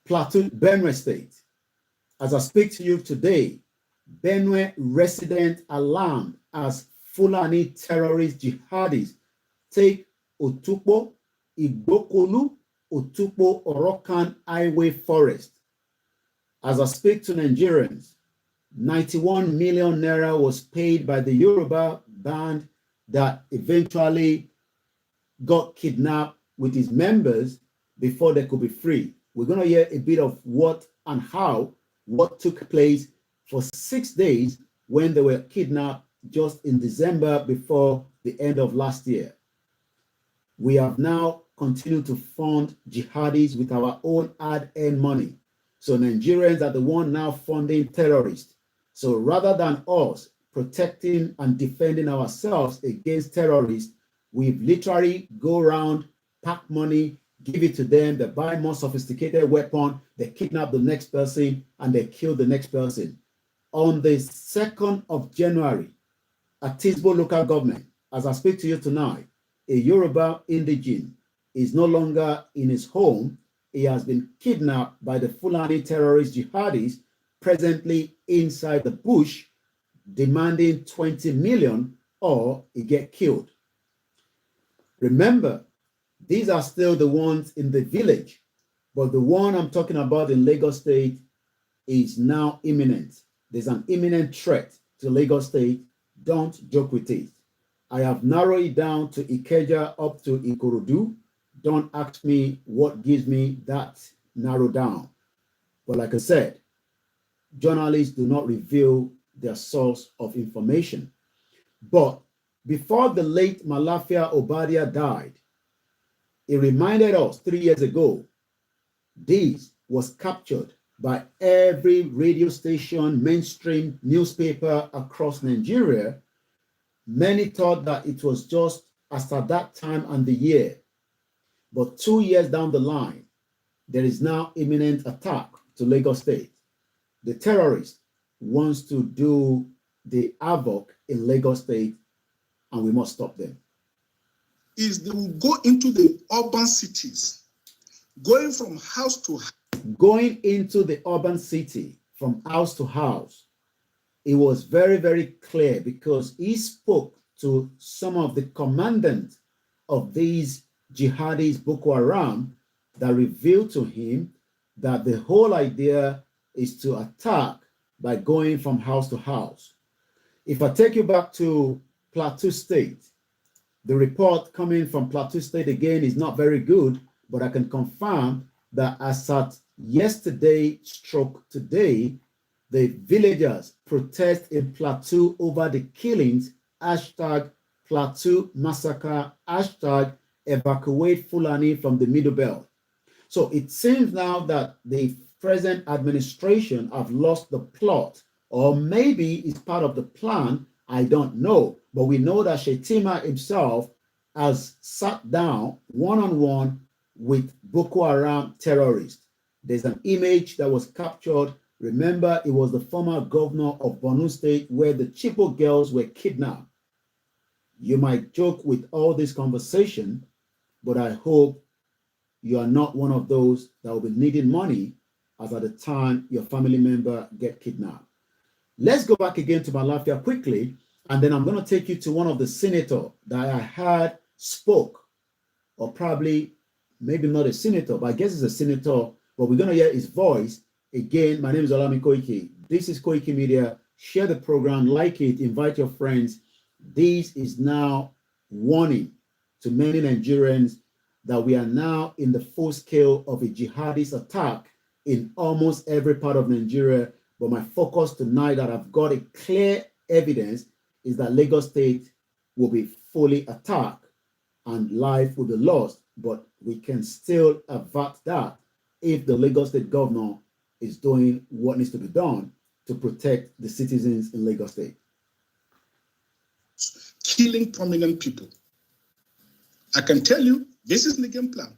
Speaker 6: Plateau, Benue State. As I speak to you today, Benue resident alarmed as Fulani terrorist jihadists take Otukpo, Igbokolu, Otukpo, Orokan Highway Forest. As I speak to Nigerians, 91 million naira was paid by the Yoruba band that eventually got kidnapped with his members before they could be free. We're going to hear a bit of what and how, what took place for 6 days when they were kidnapped just in December before the end of last year. We have now continued to fund jihadis with our own hard-earned money. So Nigerians are the one now funding terrorists. So rather than us protecting and defending ourselves against terrorists, we've literally go around, pack money, give it to them, they buy more sophisticated weapon, they kidnap the next person, and they kill the next person. On the 2nd of January, at Tisbo local government, as I speak to you tonight, a Yoruba indigene is no longer in his home. He has been kidnapped by the Fulani terrorist jihadis presently inside the bush, demanding 20 million or he get killed. Remember, these are still the ones in the village, but the one I'm talking about in Lagos State is now imminent. There's an imminent threat to Lagos State. Don't joke with it. I have narrowed it down to Ikeja up to Ikorodu. Don't ask me what gives me that narrow down. But like I said, journalists do not reveal their source of information. But before the late Malafia Obadia died, he reminded us 3 years ago, this was captured by every radio station, mainstream newspaper across Nigeria. Many thought that it was just as at that time and the year. But 2 years down the line, there is now imminent attack to Lagos State. The terrorist wants to do the havoc in Lagos State, and we must stop them.
Speaker 9: Is they will go into the urban cities, going from house to house.
Speaker 6: Going into the urban city from house to house, it was very, very clear because he spoke to some of the commandants of these jihadis, Boko Haram, that revealed to him that the whole idea is to attack by going from house to house. If I take you back to Plateau State, the report coming from Plateau State again is not very good, but I can confirm that as at yesterday stroke today, the villagers protest in Plateau over the killings, hashtag Plateau massacre, hashtag evacuate Fulani from the Middle Belt. So it seems now that the present administration have lost the plot, or maybe it's part of the plan, I don't know. But we know that Shetima himself has sat down one-on-one with Boko Haram terrorists. There's an image that was captured. Remember, it was the former governor of Borno State where the Chibok girls were kidnapped. You might joke with all this conversation, but I hope you are not one of those that will be needing money as at the time your family member get kidnapped. Let's go back again to Malafia quickly, and then I'm going to take you to one of the senators that I heard spoke, or probably, maybe not a senator, but I guess it's a senator, but we're going to hear his voice. Again, my name is OLAYOMI KOIKI. This is Koikimedia. Share the program, like it, invite your friends. This is now warning to many Nigerians that we are now in the full scale of a jihadist attack in almost every part of Nigeria. But my focus tonight that I've got a clear evidence is that Lagos State will be fully attacked and life will be lost. But we can still avert that if the Lagos State governor is doing what needs to be done to protect the citizens in Lagos State.
Speaker 9: Killing prominent people. I can tell you, this is the game plan.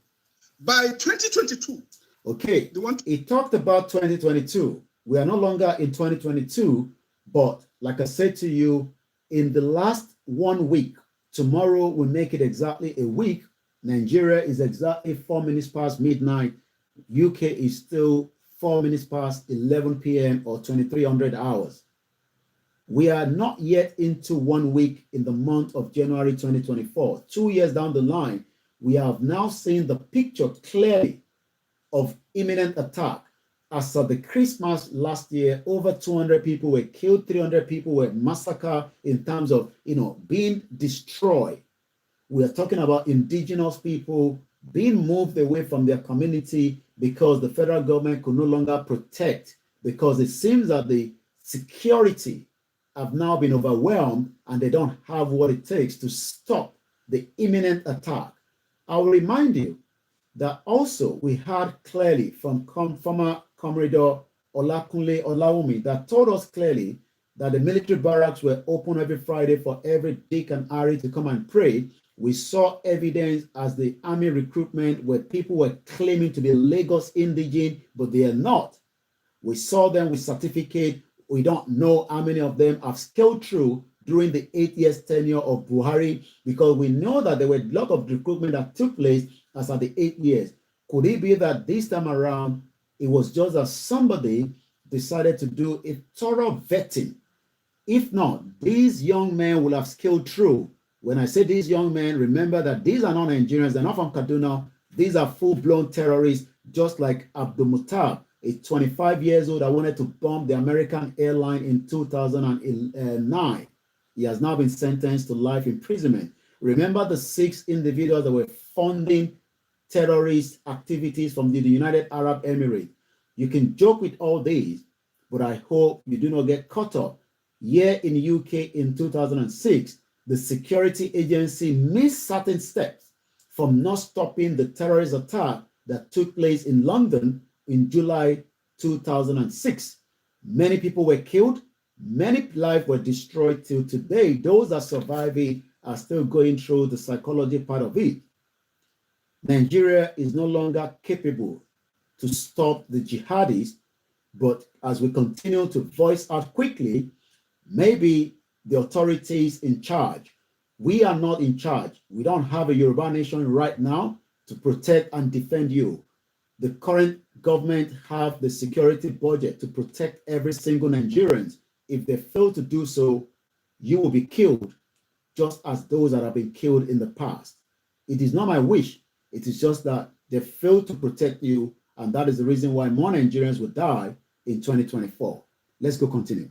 Speaker 9: By 2022.
Speaker 6: Okay, he talked about 2022. We are no longer in 2022, but like I said to you, in the last 1 week, tomorrow will make it exactly a week. Nigeria is exactly 4 minutes past midnight. UK is still 4 minutes past 11 p.m. or 2300 hours. We are not yet into 1 week in the month of January 2024. 2 years down the line, we have now seen the picture clearly of imminent attack. As of the Christmas last year, over 200 people were killed, 300 people were massacred in terms of, being destroyed. We are talking about indigenous people being moved away from their community because the federal government could no longer protect, because it seems that the security have now been overwhelmed and they don't have what it takes to stop the imminent attack. I will remind you that also we heard clearly from former Commodore OLAKUNLE that told us clearly that the military barracks were open every Friday for every Dick and Harry to come and pray. We saw evidence as the army recruitment where people were claiming to be Lagos indigene, but they are not. We saw them with certificate. We don't know how many of them have scaled through during the 8 years tenure of Buhari, because we know that there were a lot of recruitment that took place as at the 8 years. Could it be that this time around, it was just that somebody decided to do a thorough vetting? If not, these young men will have scaled through. When I say these young men, remember that these are not Nigerians, they're not from Kaduna. These are full-blown terrorists, just like Abdul Muttab, a 25 years old that wanted to bomb the American airline in 2009. He has now been sentenced to life imprisonment. Remember the 6 individuals that were funding terrorist activities from the United Arab Emirates. You can joke with all these, but I hope you do not get caught up. Here in the UK in 2006, the security agency missed certain steps from not stopping the terrorist attack that took place in London in July 2006. Many people were killed. Many lives were destroyed till today. Those that survived it are still going through the psychology part of it. Nigeria is no longer capable to stop the jihadis, but as we continue to voice out quickly, maybe the authorities in charge, we are not in charge. We don't have a Yoruba nation right now to protect and defend you. The current government have the security budget to protect every single Nigerian. If they fail to do so, you will be killed, just as those that have been killed in the past. It is not my wish. It is just that they failed to protect you, and that is the reason why more Nigerians will die in 2024. Let's go continue.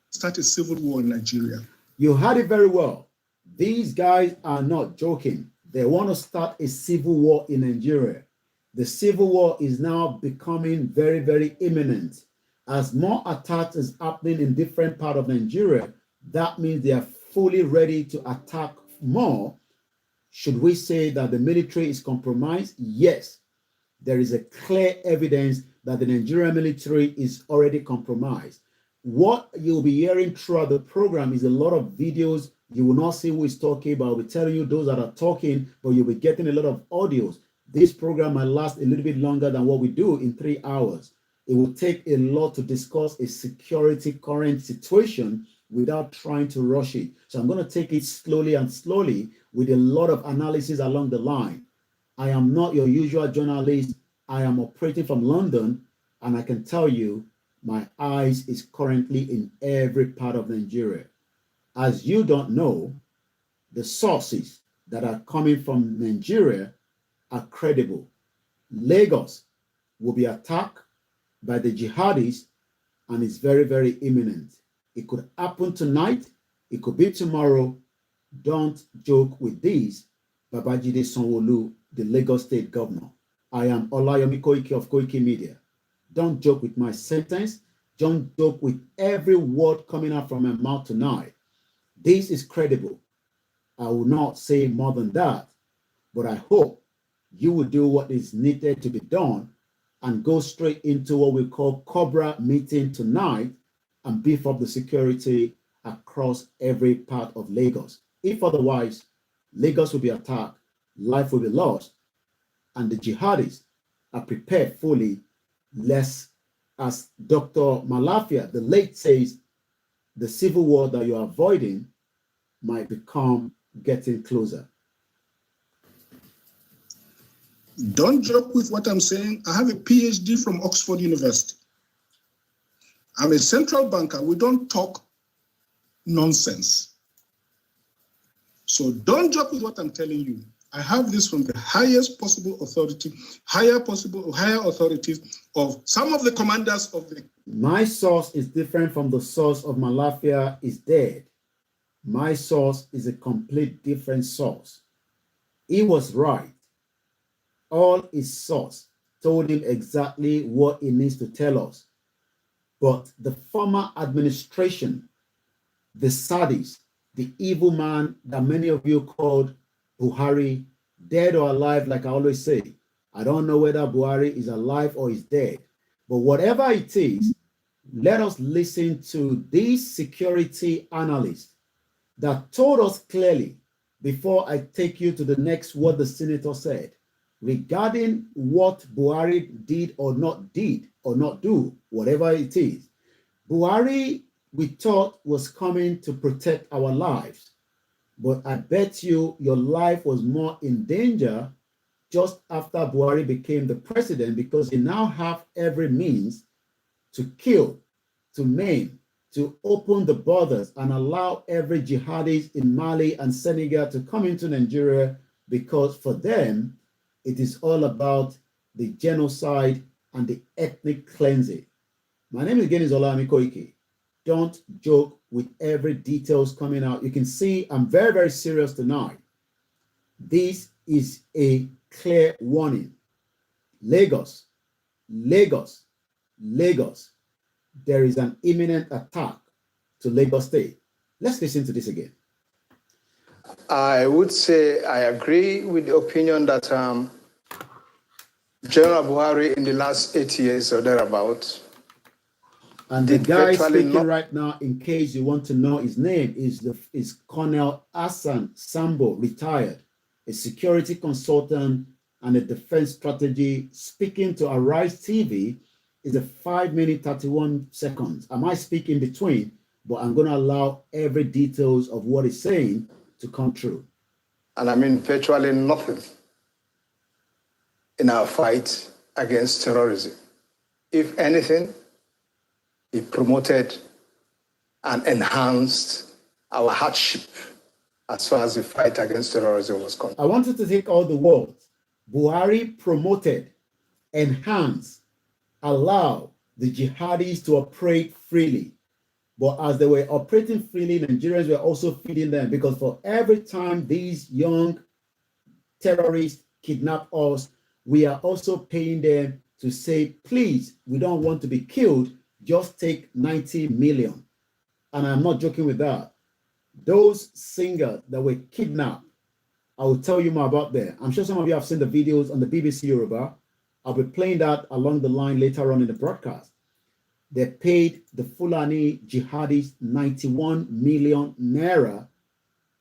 Speaker 9: Start a civil war in Nigeria.
Speaker 6: You heard it very well. These guys are not joking. They want to start a civil war in Nigeria. The civil war is now becoming very, very imminent. As more attacks is happening in different parts of Nigeria, that means they are fully ready to attack more. Should we say that the military is compromised? Yes. There is a clear evidence that the Nigerian military is already compromised. What you'll be hearing throughout the program is a lot of videos. You will not see who is talking, but I'll be telling you those that are talking, but you'll be getting a lot of audios. This program might last a little bit longer than what we do in 3 hours. It will take a lot to discuss a security current situation without trying to rush it. So I'm going to take it slowly and slowly with a lot of analysis along the line. I am not your usual journalist. I am operating from London, and I can tell you my eyes is currently in every part of Nigeria. As you don't know, the sources that are coming from Nigeria are credible. Lagos will be attacked by the jihadis, and it's very, very imminent. It could happen tonight. It could be tomorrow. Don't joke with this. Babajide Sanwo-Olu, the Lagos State Governor. I am OLAYOMI KOIKI of Koikimedia. Don't joke with my sentence. Don't joke with every word coming out from my mouth tonight. This is credible. I will not say more than that, but I hope you will do what is needed to be done and go straight into what we call Cobra meeting tonight and beef up the security across every part of Lagos. If otherwise, Lagos will be attacked, life will be lost, and the jihadis are prepared fully, lest, as Dr. Malafia, the late says, the civil war that you're avoiding might become getting closer.
Speaker 9: Don't joke with what I'm saying. I have a PhD from Oxford University. I'm a central banker. We don't talk nonsense. So don't joke with what I'm telling you. I have this from the highest possible authority, higher authorities of some of the commanders of the...
Speaker 6: My source is different from the source of Malafia is dead. My source is a complete different source. He was right. All his source told him exactly what he needs to tell us. But the former administration, the sadist, the evil man that many of you called Buhari, dead or alive, like I always say, I don't know whether Buhari is alive or is dead. But whatever it is, let us listen to these security analysts that told us clearly, before I take you to the next what the senator said, regarding what Buhari did or not do, whatever it is. Buhari, we thought, was coming to protect our lives. But I bet you your life was more in danger just after Buhari became the president, because he now have every means to kill, to maim, to open the borders and allow every jihadist in Mali and Senegal to come into Nigeria, because for them, it is all about the genocide and the ethnic cleansing. My name again is OLAYOMI KOIKI. Don't joke with every details coming out. You can see I'm very, very serious tonight. This is a clear warning. Lagos, Lagos, there is an imminent attack to Lagos State. Let's listen to this again.
Speaker 10: I would say I agree with the opinion that General Buhari in the last 8 years or thereabouts.
Speaker 6: And the guy speaking right now, in case you want to know his name, is Colonel Hassan Sambo, retired, a security consultant and a defense strategy, speaking to Arise TV. Is a 5 minute 31 seconds. I might speak in between, but I'm going to allow every details of what he's saying to come true.
Speaker 10: And I mean virtually nothing in our fight against terrorism. If anything, it promoted and enhanced our hardship as far as the fight against terrorism was concerned.
Speaker 6: I wanted to take all the words. Buhari promoted, enhanced, allow the jihadis to operate freely. But as they were operating freely, Nigerians were also feeding them, because for every time these young terrorists kidnap us, we are also paying them to say, please, we don't want to be killed, just take 90 million. And I'm not joking with that. Those singers that were kidnapped, I will tell you more about that. I'm sure some of you have seen the videos on the BBC Yoruba. I'll be playing that along the line later on in the broadcast. They paid the Fulani jihadis 91 million naira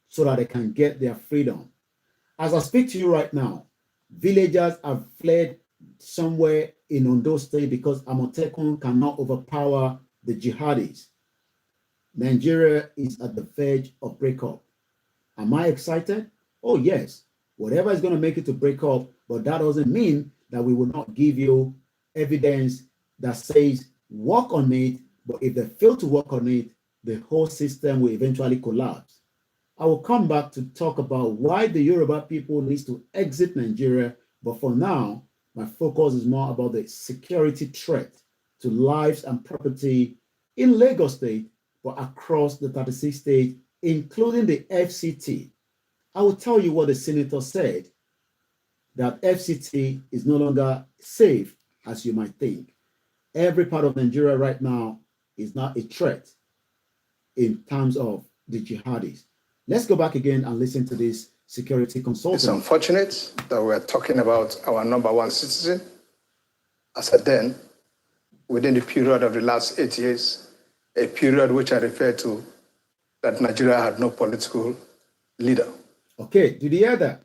Speaker 6: so that they can get their freedom. As I speak to you right now, villagers have fled somewhere in Ondo State because Amotekun cannot overpower the jihadis. Nigeria is at the verge of breakup. Am I excited? Oh yes. Whatever is going to make it to break up, but that doesn't mean that we will not give you evidence that says work on it, but if they fail to work on it, the whole system will eventually collapse. I will come back to talk about why the Yoruba people need to exit Nigeria, but for now, my focus is more about the security threat to lives and property in Lagos State, but across the 36 states, including the FCT. I will tell you what the senator said, that FCT is no longer safe as you might think. Every part of Nigeria right now is not a threat in terms of the jihadis. Let's go back again and listen to this security consultant.
Speaker 10: It's unfortunate that we're talking about our number one citizen. As I then, within the period of the last 8 years, a period which I refer to that Nigeria had no political leader.
Speaker 6: Okay, did you hear that?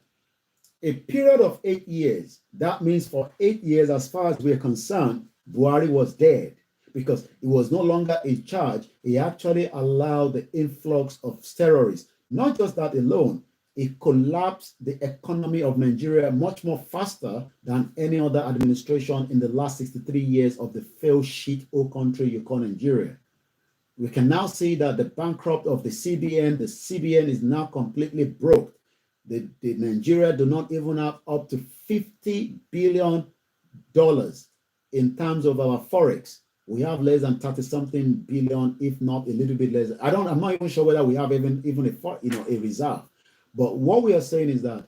Speaker 6: A period of 8 years. That means for 8 years, as far as we're concerned, Buhari was dead because he was no longer in charge. He actually allowed the influx of terrorists. Not just that alone, it collapsed the economy of Nigeria much more faster than any other administration in the last 63 years of the failed shit old country you call Nigeria. We can now see that the bankrupt of the CBN is now completely broke. The Nigeria do not even have up to $50 billion in terms of our forex. We have less than 30-something billion, if not a little bit less. I'm not even sure whether we have even a reserve. But what we are saying is that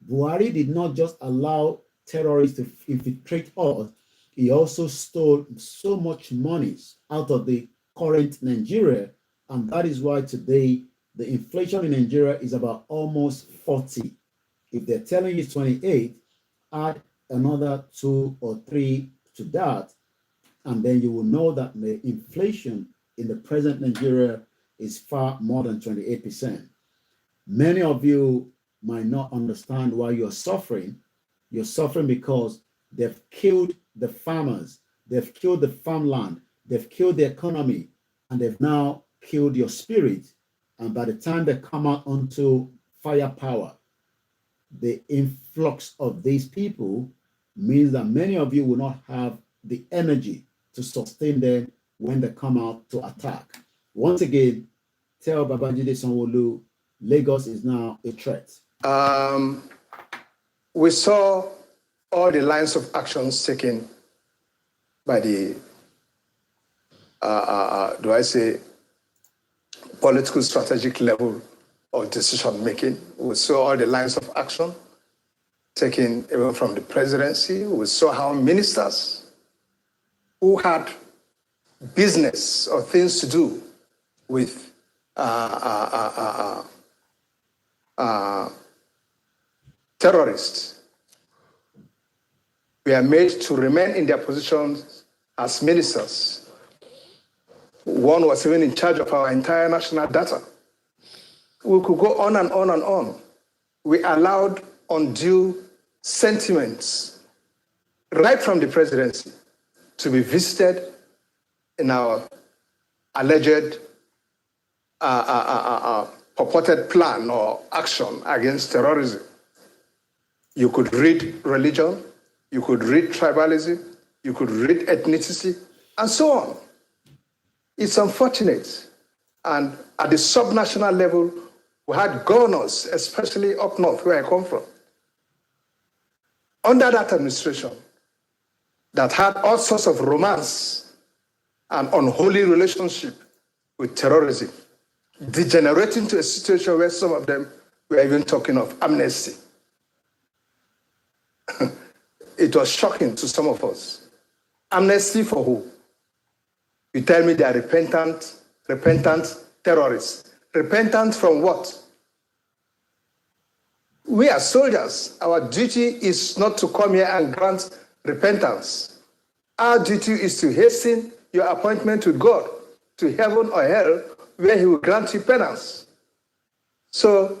Speaker 6: Buhari did not just allow terrorists to infiltrate us. He also stole so much money out of the current Nigeria. And that is why today the inflation in Nigeria is about almost 40. If they're telling you 28, add another 2 or 3 to that, and then you will know that the inflation in the present Nigeria is far more than 28%. Many of you might not understand why you're suffering. You're suffering because they've killed the farmers, they've killed the farmland, they've killed the economy, and they've now killed your spirit. And by the time they come out onto firepower, the influx of these people means that many of you will not have the energy to sustain them when they come out to attack. Once again, tell Babajide Sanwo-Olu, Lagos is now a threat.
Speaker 10: We saw all the lines of actions taken by the, political strategic level of decision making. We saw all the lines of action taken even from the presidency. We saw how ministers who had business or things to do with terrorists were made to remain in their positions as ministers. One was even in charge of our entire national data. We could go on and on and on. We allowed undue sentiments right from the presidency to be visited in our alleged purported plan or action against terrorism. You could read religion, you could read tribalism, you could read ethnicity, and so on. It's unfortunate. And at the subnational level, we had governors, especially up north where I come from, under that administration, that had all sorts of romance and unholy relationship with terrorism, degenerating to a situation where some of them were even talking of amnesty. It was shocking to some of us. Amnesty for who? You tell me they are repentant terrorists. Repentant from what? We are soldiers. Our duty is not to come here and grant repentance. Our duty is to hasten your appointment with God to heaven or hell, where he will grant you penance. So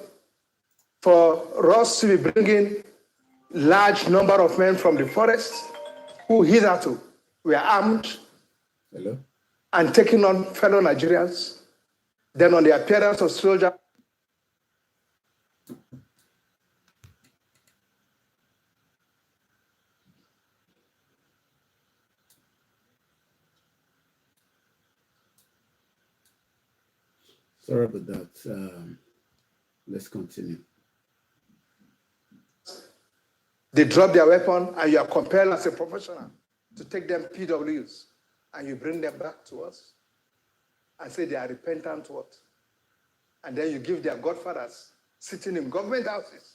Speaker 10: for us to be bringing large number of men from the forest who hitherto were armed and taking on fellow Nigerians, then on the appearance of soldiers,
Speaker 6: sorry about that. Let's continue.
Speaker 10: they drop their weapon and you are compelled as a professional to take them PWs and you bring them back to us and say they are repentant what? And then you give their godfathers sitting in government houses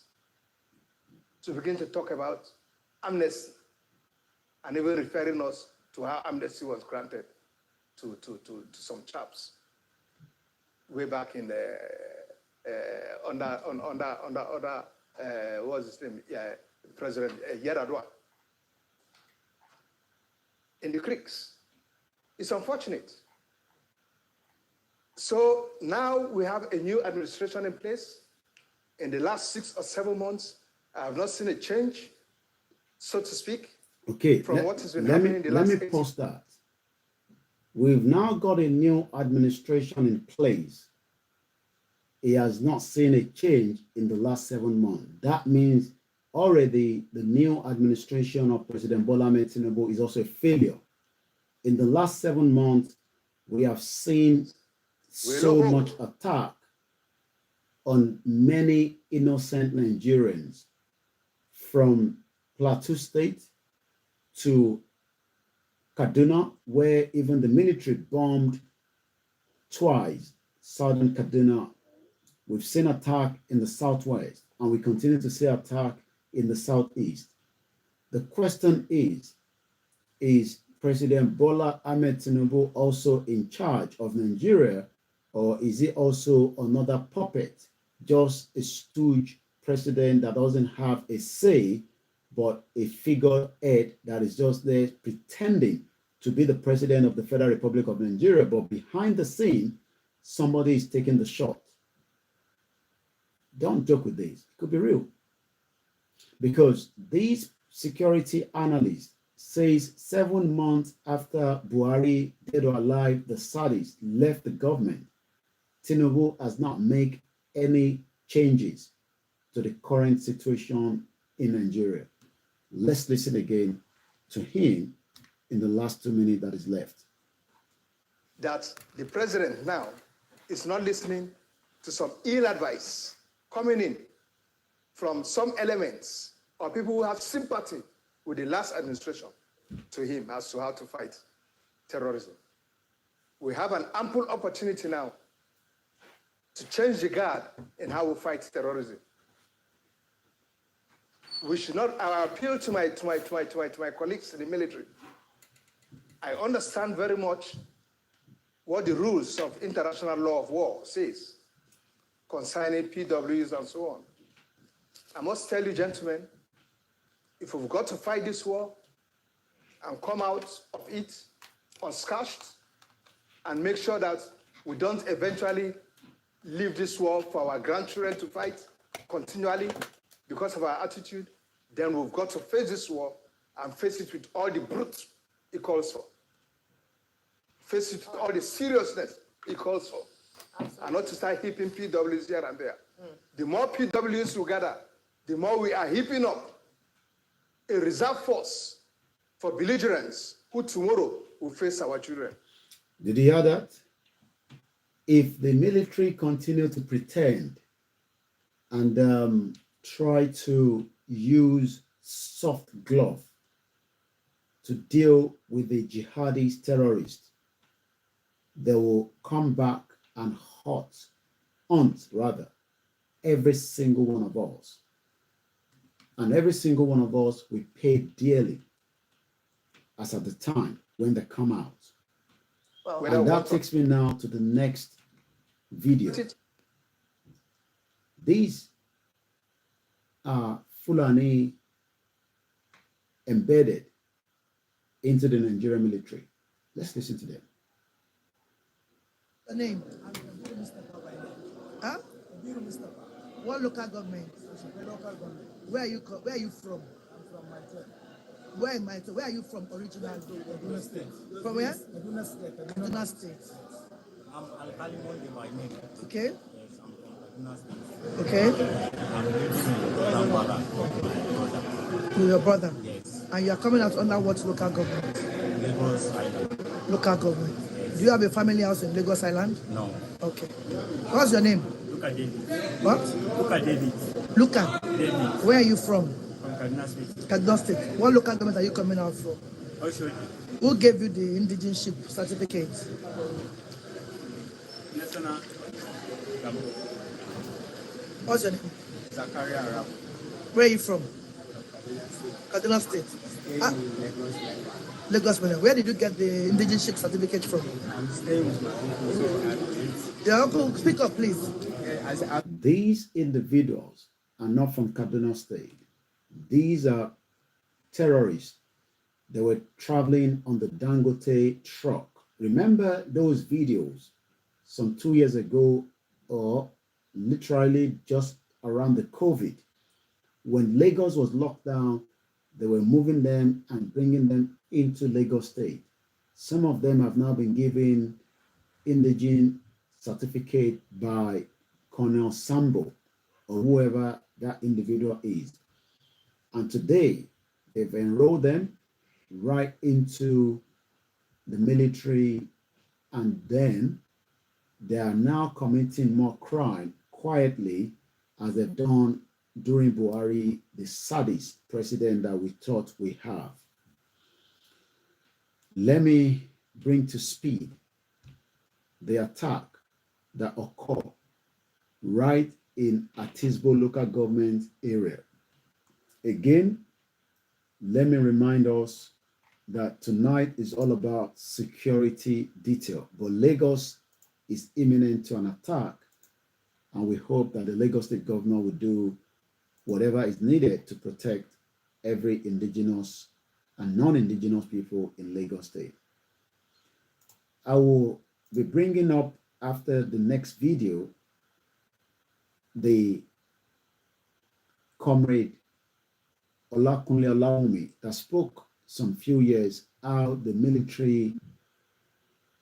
Speaker 10: to begin to talk about amnesty and even referring us to how amnesty was granted to some chaps way back in the what's his name? Yeah, President Yaradua in the creeks. It's unfortunate. So now we have a new administration in place. In the last 6 or 7 months, I have not seen a change, so to speak.
Speaker 6: Okay,
Speaker 10: from what has been happening in the last 8
Speaker 6: Let me pause that. We've now got a new administration in place. He has not seen a change in the last 7 months. That means already the new administration of President Bola Ahmed Tinubu is also a failure. In the last 7 months, we have seen so much attack on many innocent Nigerians, from Plateau State to Kaduna, where even the military bombed twice southern Kaduna. We've seen attack in the southwest, and we continue to see attack in the southeast. The question is President Bola Ahmed Tinubu also in charge of Nigeria, or is he also another puppet, just a stooge president that doesn't have a say, but a figurehead that is just there pretending to be the president of the Federal Republic of Nigeria, but behind the scene, somebody is taking the shot? Don't joke with this. It could be real. Because these security analysts says 7 months after Buhari, dead or alive, the Saudis left the government, Tinubu has not made any changes to the current situation in Nigeria. Let's listen again to him in the last 2 minutes that is left.
Speaker 10: That the president now is not listening to some ill advice coming in from some elements or people who have sympathy with the last administration to him as to how to fight terrorism. We have an ample opportunity now to change the guard in how we fight terrorism. We should not. I appeal to my colleagues in the military. I understand very much what the rules of international law of war says concerning PWs and so on. I must tell you, gentlemen, if we've got to fight this war and come out of it unscathed and make sure that we don't eventually leave this war for our grandchildren to fight continually because of our attitude, then we've got to face this war and face it with all the brute it calls for. Face it with all the seriousness it calls for. And not to start heaping PWs here and there. The more PWs we gather, the more we are heaping up a reserve force for belligerents who tomorrow will face our children.
Speaker 6: Did you hear that? If the military continue to pretend and try to use soft glove to deal with the jihadist terrorists, they will come back and hunt every single one of us. And every single one of us will pay dearly as at the time when they come out. Well, and that takes me now to the next video. These are Fulani embedded into the Nigerian military. Let's listen to them.
Speaker 11: The name? Huh? What local government? Where are you from? I'm from Maite. Where in Maite? Where are you from originally?
Speaker 12: Kaduna State.
Speaker 11: From where?
Speaker 12: Kaduna State.
Speaker 11: Kaduna State.
Speaker 12: I'm Alkali by name.
Speaker 11: Okay.
Speaker 12: Yes, I'm from Kaduna State.
Speaker 11: Okay.
Speaker 12: I'm living in Kampala
Speaker 11: with your brother.
Speaker 12: Yes.
Speaker 11: And you are coming out under what local government?
Speaker 12: Lagos Island.
Speaker 11: Local government.
Speaker 12: Yes.
Speaker 11: Do you have a family house in Lagos Island?
Speaker 12: No.
Speaker 11: Okay. What's your name?
Speaker 12: Luka David.
Speaker 11: What?
Speaker 12: Luka David.
Speaker 11: Luka.
Speaker 12: David.
Speaker 11: Where are you from?
Speaker 12: From Kaduna State.
Speaker 11: Kaduna State. What local government are you coming out from?
Speaker 12: I'll show you.
Speaker 11: Who gave you the indigenship certificate?
Speaker 12: National.
Speaker 11: What's your name?
Speaker 12: Zakaria Arab.
Speaker 11: Where are you from? Kaduna State. Lagos Island. Where did you get the indigenship certificate from?
Speaker 12: I'm staying with my uncle.
Speaker 11: Your uncle, speak up, please.
Speaker 6: These individuals are not from Kaduna State. These are terrorists. They were traveling on the Dangote truck. Remember those videos some 2 years ago, or literally just around the COVID, when Lagos was locked down, they were moving them and bringing them into Lagos State. Some of them have now been given indigene certificate by Colonel Sambo or whoever that individual is. And today, they've enrolled them right into the military, and then they are now committing more crime quietly, as they've done during Buhari, the saddest president that we thought we have. Let me bring to speed the attack that occurred right in Atisbo local government area. Again, let me remind us that tonight is all about security detail, but Lagos is imminent to an attack, and we hope that the Lagos State governor will do whatever is needed to protect every indigenous and non-indigenous people in Lagos State. I will be bringing up after the next video the comrade OLAKUNLE that spoke some few years how the military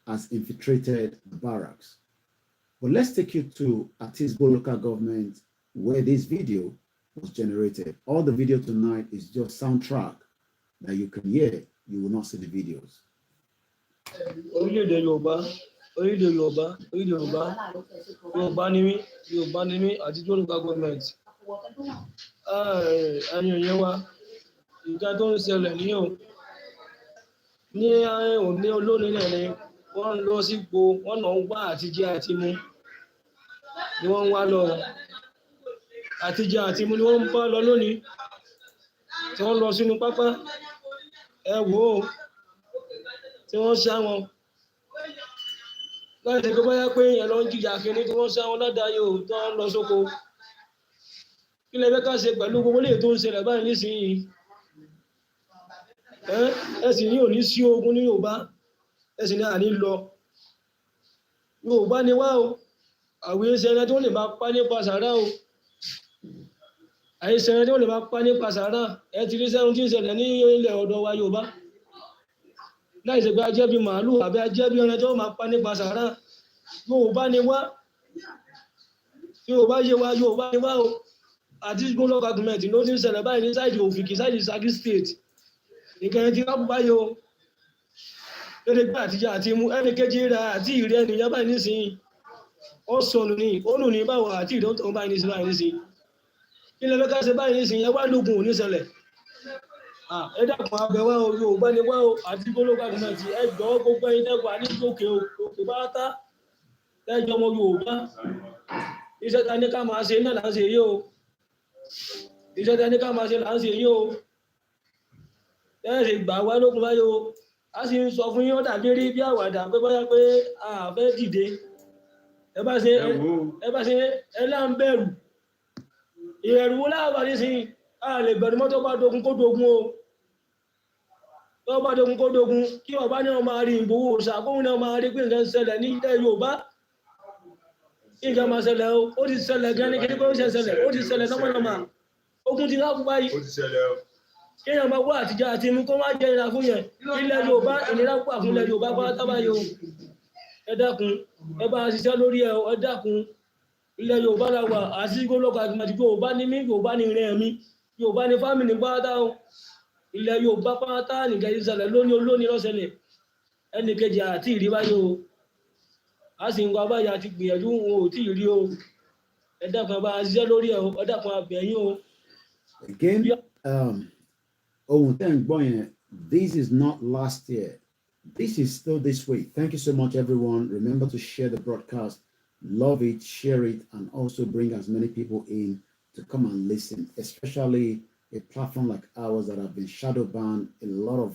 Speaker 6: has infiltrated the barracks. But let's take you to Atisbo local government where this video was generated. All the video tonight is just soundtrack that you can hear. You will not see the videos.
Speaker 13: Wọ́n lọ sípò wọ́n náà wá àtijẹ àti mu ni wọ́n wá lọ àtijẹ àti mu ni wọ́n bá lọ lónìí tí wọ́n lọ sínú pápá ẹ wò ó tí wọ́n ṣá wọn láì ṣe pé bóyá pé èèyàn lọ ń jìyà kínní tí wọ́n ṣá wọn ládàá yóò tó ń lọ sóko kí lè fẹ́ ká ṣe pẹ̀lú gbogbo lè tó ń ṣẹlẹ̀ báyìí nísìnyí ẹ sì ní òní sí ogun ní Yorùbá ẹ sì ní àní lọ Yorùbá ni wá o àwọn ìṣẹ̀lẹ̀ tí wọ́n lè máa pa nípa sàrà o àìṣẹ̀lẹ̀ tí wọ́n lè máa pa nípa sàrà ẹ ti rí sẹ́run tí ń ṣẹlẹ̀ ní ilẹ̀ ọ̀dọ̀ wa Yorùbá láì ṣe pé a jẹ́ bí màálù àbí a jẹ́ bí ọ̀nà tí wọ́n máa pa nípa sàrà Yorùbá ni wá Yorùbá yé wa Yorùbá ni wá o àti local government ló ti ń ṣẹlẹ̀ báyìí ní sáìdì Òfìkì sáìdì Ṣakí state ìkẹyìn tí wọ́n báyìí o lórí pé àtijọ́ àti mú ẹnì kejì rẹ̀ àti ìrẹ́ ènìyàn báyìí nísìnyí ó sọnù ní ònù ní báwo àti ìdóńtò báyìí nísìnyí kí lè fẹ́ ká ṣe báyìí nísìnyí ẹ wá lógun ò ní ṣẹlẹ̀ ẹ dákun abẹ́wá o Yorùbá ni wá o àti local government ẹ jọ gbogbo ẹyin tẹ́kọ̀ ní òkè òkè bá tá ẹjọ́ ọmọ Yorùbá iṣẹ́ ta ní ká máa ṣe náà là ń ṣe yìí o iṣẹ́ ta ní ká máa ṣe là ń ṣe yìí o ẹ ṣe gbà wá lókun báyìí o a sì ń sọ fún yín ó dàbí rí bí àwàdà pé bóyá pé a fẹ́ dìde ẹ bá ṣe ẹ lá ń bẹ̀rù ìrẹ̀rù wo láàbà nísìnyí a lè bẹ̀rù mọ́ tó bá dogun kó dogun o tó bá dogun kó dogun kí ọba ní ọmọ àrí ìgbòho ṣàkóhun ní ọmọ àrí pé nǹkan ṣẹlẹ̀ ní ilẹ̀ Yorùbá nǹkan máa ṣẹlẹ̀ o ó ti ṣẹlẹ̀ gan ní kí ó ṣe ṣẹlẹ̀ ó ti ṣẹlẹ̀ nọ́mọ̀nọ́mà ogun ti rákú báyìí ó ti ṣẹlẹ̀ o kí èèyàn máa wá àtijọ́ àti mú kó má jẹ ìnira fún yẹn ilẹ̀ Yorùbá ìnira púpà fún ilẹ̀ Yorùbá bá tábàyò ẹ dákun ẹ bá ṣiṣẹ́ lórí ẹ dákun ilẹ̀ Yorùbá la wà àti gbólókà àti Yorùbá ní mí Yorùbá ní ìrìn ẹ̀mí Yorùbá ní fámìlì pátá o ilẹ̀ Yorùbá pátá nìkan ìṣẹ̀lẹ̀ lónìí olónìí lọ́sẹ̀lẹ̀ ẹnì kejì àti ìrí báyìí o a sì ń gba báyìí àti gbìyànjú wọn ò tí ì rí o ẹ dákun ẹ bá ṣiṣẹ́ lórí ẹ dákun abẹ́yìn o.
Speaker 6: Again, ohun tẹ́ ń gbọ́ yẹn, this is not last year. This is still this week. Thank you so much, everyone. Remember to share the broadcast. Love it, share it, and also bring as many people in to come and listen, especially a platform like ours that have been shadow banned, a lot of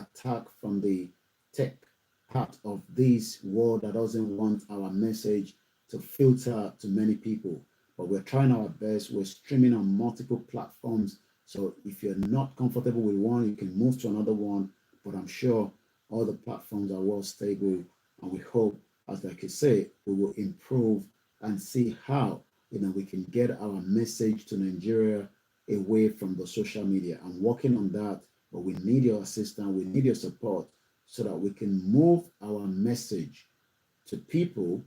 Speaker 6: attack from the tech part of this world that doesn't want our message to filter to many people. But we're trying our best. We're streaming on multiple platforms. So if you're not comfortable with one, you can move to another one. But I'm sure all the platforms are well stable, and we hope, as like you say, we will improve and see how we can get our message to Nigeria away from the social media. I'm working on that, but we need your assistance, we need your support so that we can move our message to people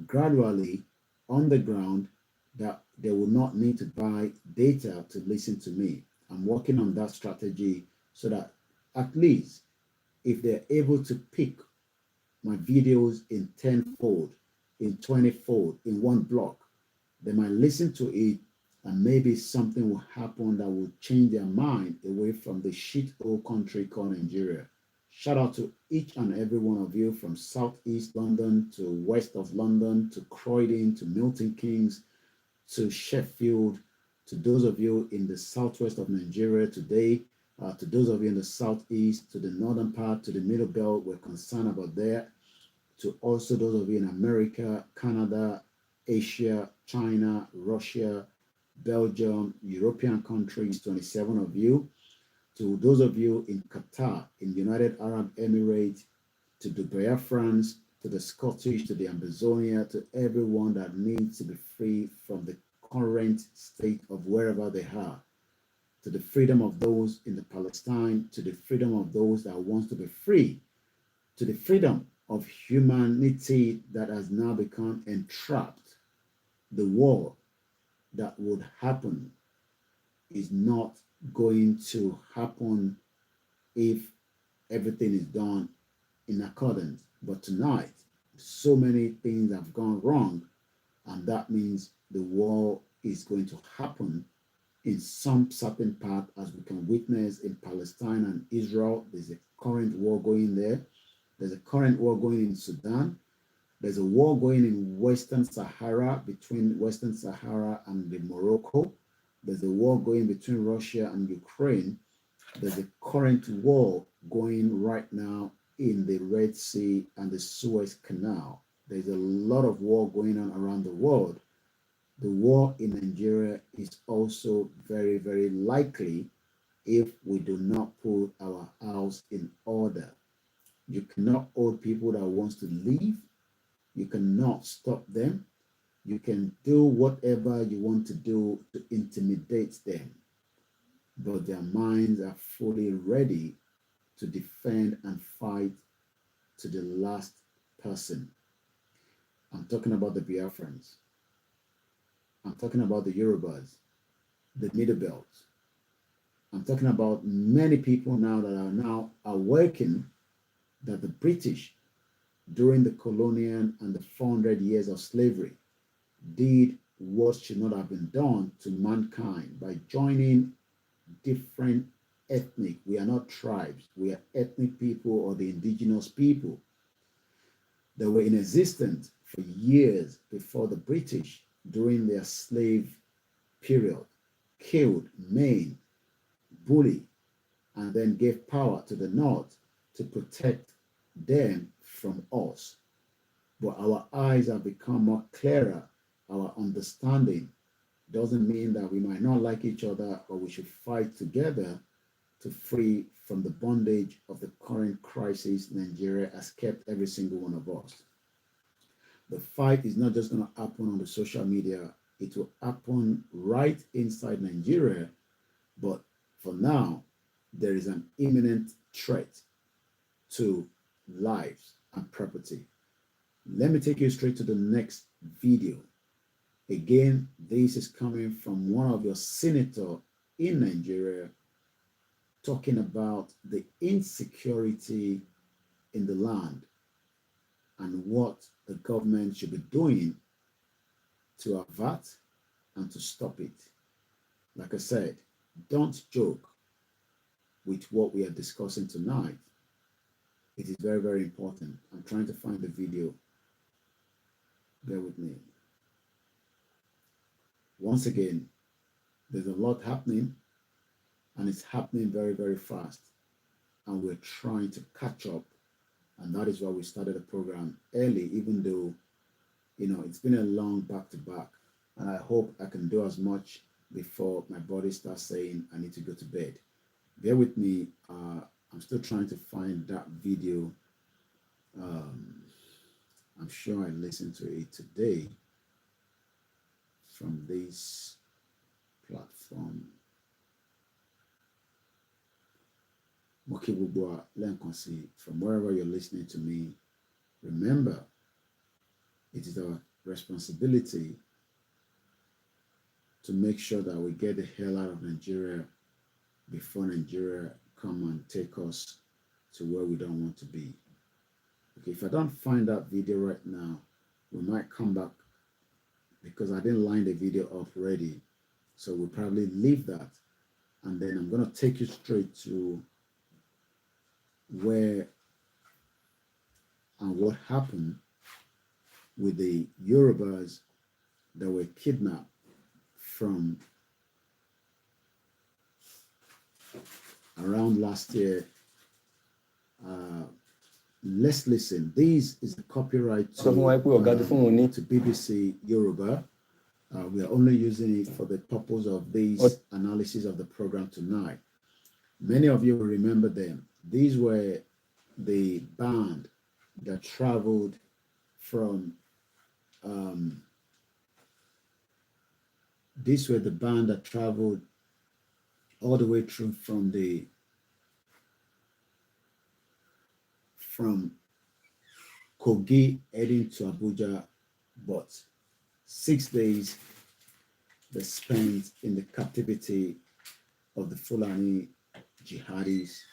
Speaker 6: gradually on the ground, that they will not need to buy data to listen to me. I'm working on that strategy so that at least if they're able to pick my videos in 10-fold, in 20-fold, in one block, they might listen to it and maybe something will happen that will change their mind away from the shithole country called Nigeria. Shout out to each and every one of you from Southeast London to west of London to Croydon to Milton Keynes to Sheffield, to those of you in the southwest of Nigeria today, to those of you in the southeast, to the northern part, to the middle belt, we're concerned about that, to also those of you in America, Canada, Asia, China, Russia, Belgium, European countries, 27 of you, to those of you in Qatar, in United Arab Emirates, to the Biafrans, to the Scottish, to the Amazonia, to everyone that needs to be free from the current state of wherever they are, to the freedom of those in the Palestine, to the freedom of those that want to be free, to the freedom of humanity that has now become entrapped. The war that would happen is not going to happen if everything is done in accordance. But tonight, so many things have gone wrong, and that means the war is going to happen in some certain part, as we can witness in Palestine and Israel. There's a current war going there. There's a current war going in Sudan. There's a war going in Western Sahara, between Western Sahara and the Morocco. There's a war going between Russia and Ukraine. There's a current war going right now in the Red Sea and the Suez Canal. There's a lot of war going on around the world. The war in Nigeria is also very, very likely if we do not put our house in order. You cannot hold people that wants to leave. You cannot stop them. You can do whatever you want to do to intimidate them, but their minds are fully ready to defend and fight to the last person. I'm talking about the Biafrans. I'm talking about the Yorubas, the Middle Belt. I'm talking about many people now that are now awakening that the British, during the colonial and the 400 years of slavery, did what should not have been done to mankind by joining different ethnic. We are not tribes. We are ethnic people or the indigenous people that were in existence for years before the British during their slave period, killed, maimed, bullied, and then gave power to the North to protect them from us. But our eyes have become more clearer. Our understanding doesn't mean that we might not like each other, but we should fight together to free from the bondage of the current crisis Nigeria has kept every single one of us. The fight is not just going to happen on the social media. It will happen right inside Nigeria. But for now, there is an imminent threat to lives and property. Let me take you straight to the next video. Again, this is coming from one of your senators in Nigeria talking about the insecurity in the land and what the government should be doing to avert and to stop it. Like I said, don't joke with what we are discussing tonight. It is very, very important. I'm trying to find the video. Bear with me. Once again, there's a lot happening, and it's happening very, very fast. And we're trying to catch up. And that is why we started the program early, even though, it's been a long back-to-back. And I hope I can do as much before my body starts saying I need to go to bed. Bear with me. I'm still trying to find that video. I'm sure I listened to it today from this platform. From wherever you're listening to me, remember, it is our responsibility to make sure that we get the hell out of Nigeria before Nigeria come and take us to where we don't want to be. Okay, if I don't find that video right now, we might come back because I didn't line the video up ready. So we'll probably leave that. And then I'm going to take you straight to where and what happened with the Yorubas that were kidnapped from around last year. Let's listen. This is the copyright to BBC Yoruba. We are only using it for the purpose of this analysis of the program tonight. Many of you will remember them. These were the band that traveled from all the way through from Kogi heading to Abuja, but 6 days they spent in the captivity of the Fulani jihadis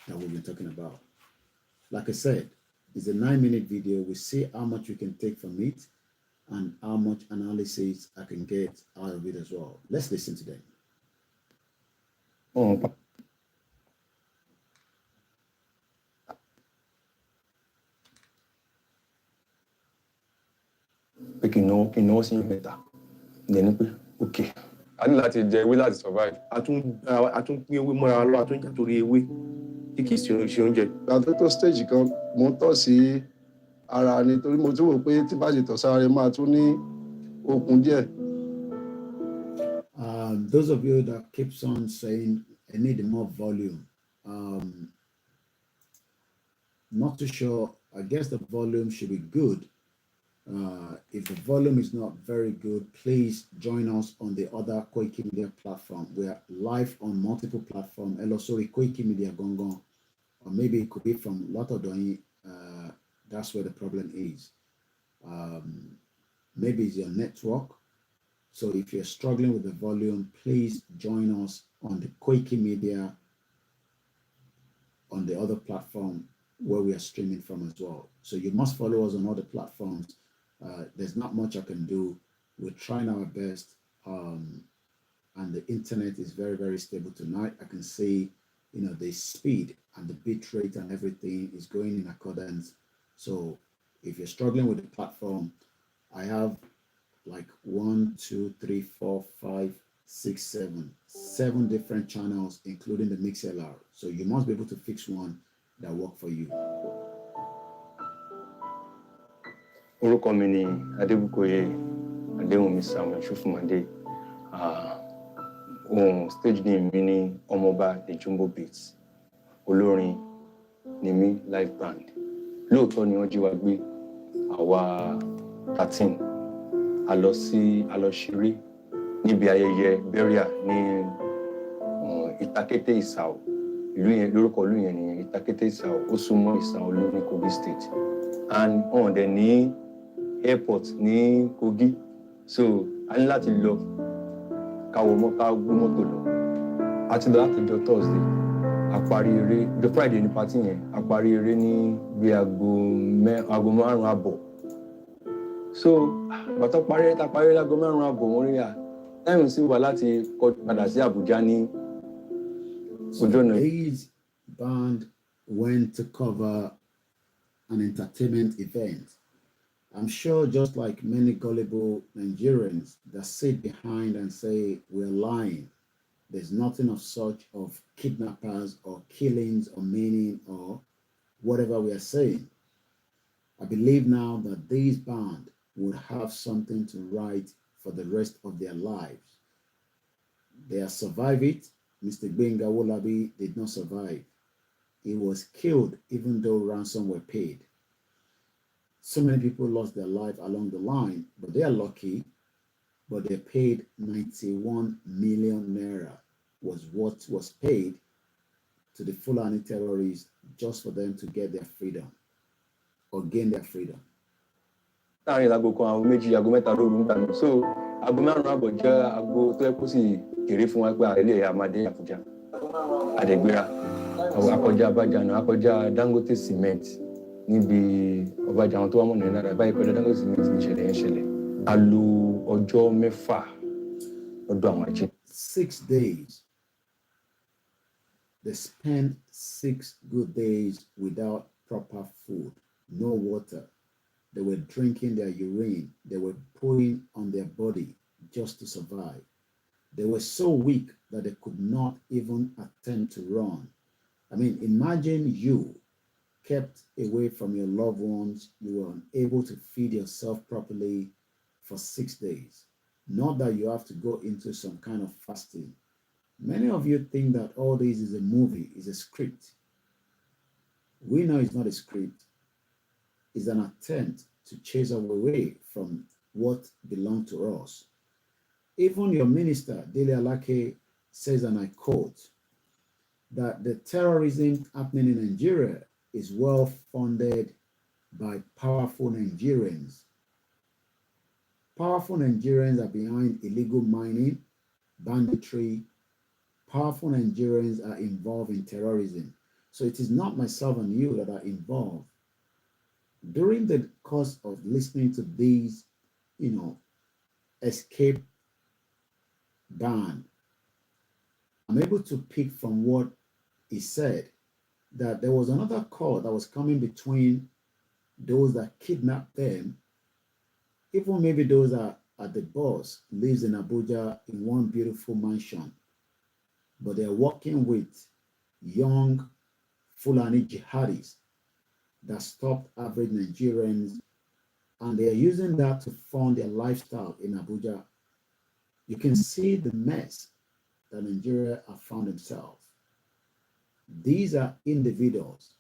Speaker 6: that we've been talking about. Like I said, it's a 9-minute video. We see how much we can take from it and how much analysis I can get out of it as well. Let's listen to them.
Speaker 14: Pé kí n náwó sí yín mẹ́ta. Then pé okay. a ní láti jẹ ewé láti survive. A tún pín ewé mọ́ra lọ, a tún jà torí ewé tí kì í ṣe oúnjẹ.
Speaker 2: Gbàdúrà tó stage kan mo ń tọ̀ sí ara ni torí mo tún wò pé tí bá ṣe tọ̀ sára rẹ̀ máa tún ní okun díẹ̀.
Speaker 6: Those of you that keeps on saying I need more volume, not too sure. I guess the volume should be good. If the volume is not very good, please join us on the other Koikimedia platform. We are live on multiple platforms. Hello, sorry, Koikimedia Gongon, or maybe it could be from Lotodoni. That's where the problem is. Maybe it's your network. So if you're struggling with the volume, please join us on the Koikimedia on the other platform where we are streaming from as well. So you must follow us on other platforms. There's not much I can do. We're trying our best, and the internet is very, very stable tonight. I can see, the speed and the bit rate and everything is going in accordance. So if you're struggling with the platform, I have like 1, 2, 3, 4, 5, 6, 7 different channels, including the MixLR. So you must be able to fix one that work for you.
Speaker 14: Orúkọ mi ni Adébùkọ́yè Adéwùnmí Samuel Ṣófùmádé. Stage name mi ni Ọmọọba The Jumbo Beats. Olórin ni mí, live band. Lóòótọ́ ni wọ́n jí wa gbé àwa 13. A lọ ṣeré níbi ayẹyẹ burial ní Ìtakété Ìsàó. Ìlú yẹn, lórúkọ ìlú yẹn nìyẹn, Ìtakété Ìsàó. Ó súnmọ́ Sanwo-Olu ní Kogi State. And on dẹ̀ ní airport ní Kogi. So a ní láti lọ ká gbé mọ́tò lọ. A ti lọ láti ọjọ́ Thursday. A parí eré, ọjọ́ Friday ní party yẹn. A parí eré ní bí aago 5:30. So bàtà parí láago 5:30 mo rí táìmù sí wà láti padà sí Àbújá ní ojú ọ̀nà.
Speaker 6: Today's band went to cover an entertainment event. I'm sure just like many gullible Nigerians that sit behind and say we're lying, there's nothing of such of kidnappers or killings or meaning or whatever we are saying. I believe now that this band would have something to write for the rest of their lives. They have survived it. Mr. Gbenga Wolabi did not survive. He was killed even though ransom were paid. So many people lost their life along the line, but they are lucky. But they paid 91 million naira was what was paid to the Fulani terrorists just for them to get their freedom or gain their freedom.
Speaker 14: Láàrin aago kan aago méjì aago mẹ́ta lóru ń gbà mí. So aago 5:30 jẹ́ aago tó yẹ kó sì kéré fún wa pé àrẹ́lẹ̀ àmàdé Àbújá. Àdẹ̀gbéra. Akọjá Abájánu, akọjá Dangote Cement níbi ọbàjà àwọn tó wà mọ̀ ní náírà. Báyìí kọjá Dangote Cement ní ìṣẹ̀lẹ̀ yẹn ṣẹlẹ̀. A lò ọjọ́ 6 lọ́dọ̀ àwọn ajé.
Speaker 6: 6 days. They spent 6 good days without proper food, no water. They were drinking their urine. They were putting on their body just to survive. They were so weak that they could not even attempt to run. I mean, imagine you kept away from your loved ones. You were unable to feed yourself properly for 6 days. Not that you have to go into some kind of fasting. Many of you think that all this is a movie, is a script. We know it's not a script. It's an attempt to chase us away from what belongs to us. Even your minister, Dele Alake, says, and I quote, that the terrorism happening in Nigeria is well funded by powerful Nigerians. Powerful Nigerians are behind illegal mining, banditry. Powerful Nigerians are involved in terrorism. So it is not myself and you that are involved. During the course of listening to these, escape band, I'm able to pick from what he said that there was another call that was coming between those that kidnapped them, even maybe those that at the boss lives in Abuja in one beautiful mansion, but they're working with young Fulani jihadis that stopped average Nigerians, and they are using that to fund their lifestyle in Abuja. You can see the mess that Nigeria have found themselves. These are individuals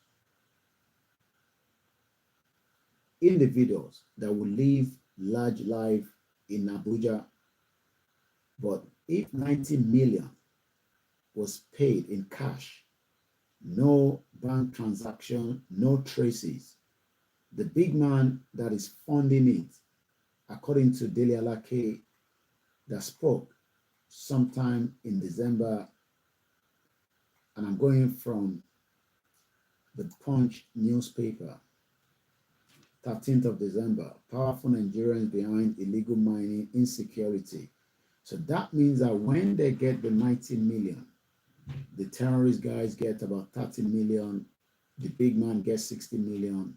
Speaker 6: that will live large life in Abuja, but if 90 million was paid in cash, no bank transaction, no traces, the big man that is funding it, according to Dele Alake, that spoke sometime in December, and I'm going from the Punch newspaper, 13th of December, powerful Nigerians behind illegal mining insecurity. So that means that when they get the 90 million, the terrorist guys get about 30 million, the big man gets 60 million,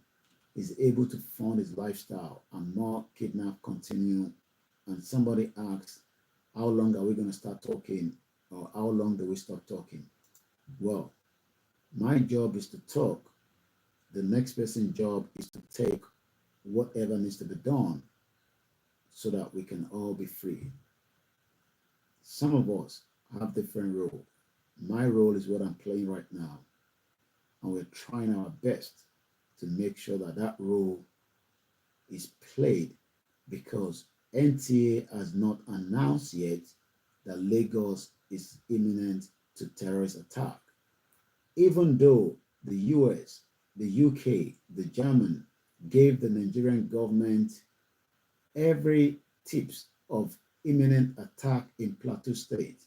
Speaker 6: is able to fund his lifestyle, and more kidnap continue. And somebody asks, how long are we going to start talking, or how long do we stop talking? Well, my job is to talk. The next person's job is to take whatever needs to be done so that we can all be free. Some of us have different roles. My role is what I'm playing right now, and we're trying our best to make sure that that role is played, because NTA has not announced yet that Lagos is imminent to terrorist attack. Even though the US, the UK, the German gave the Nigerian government every tips of imminent attack in Plateau State,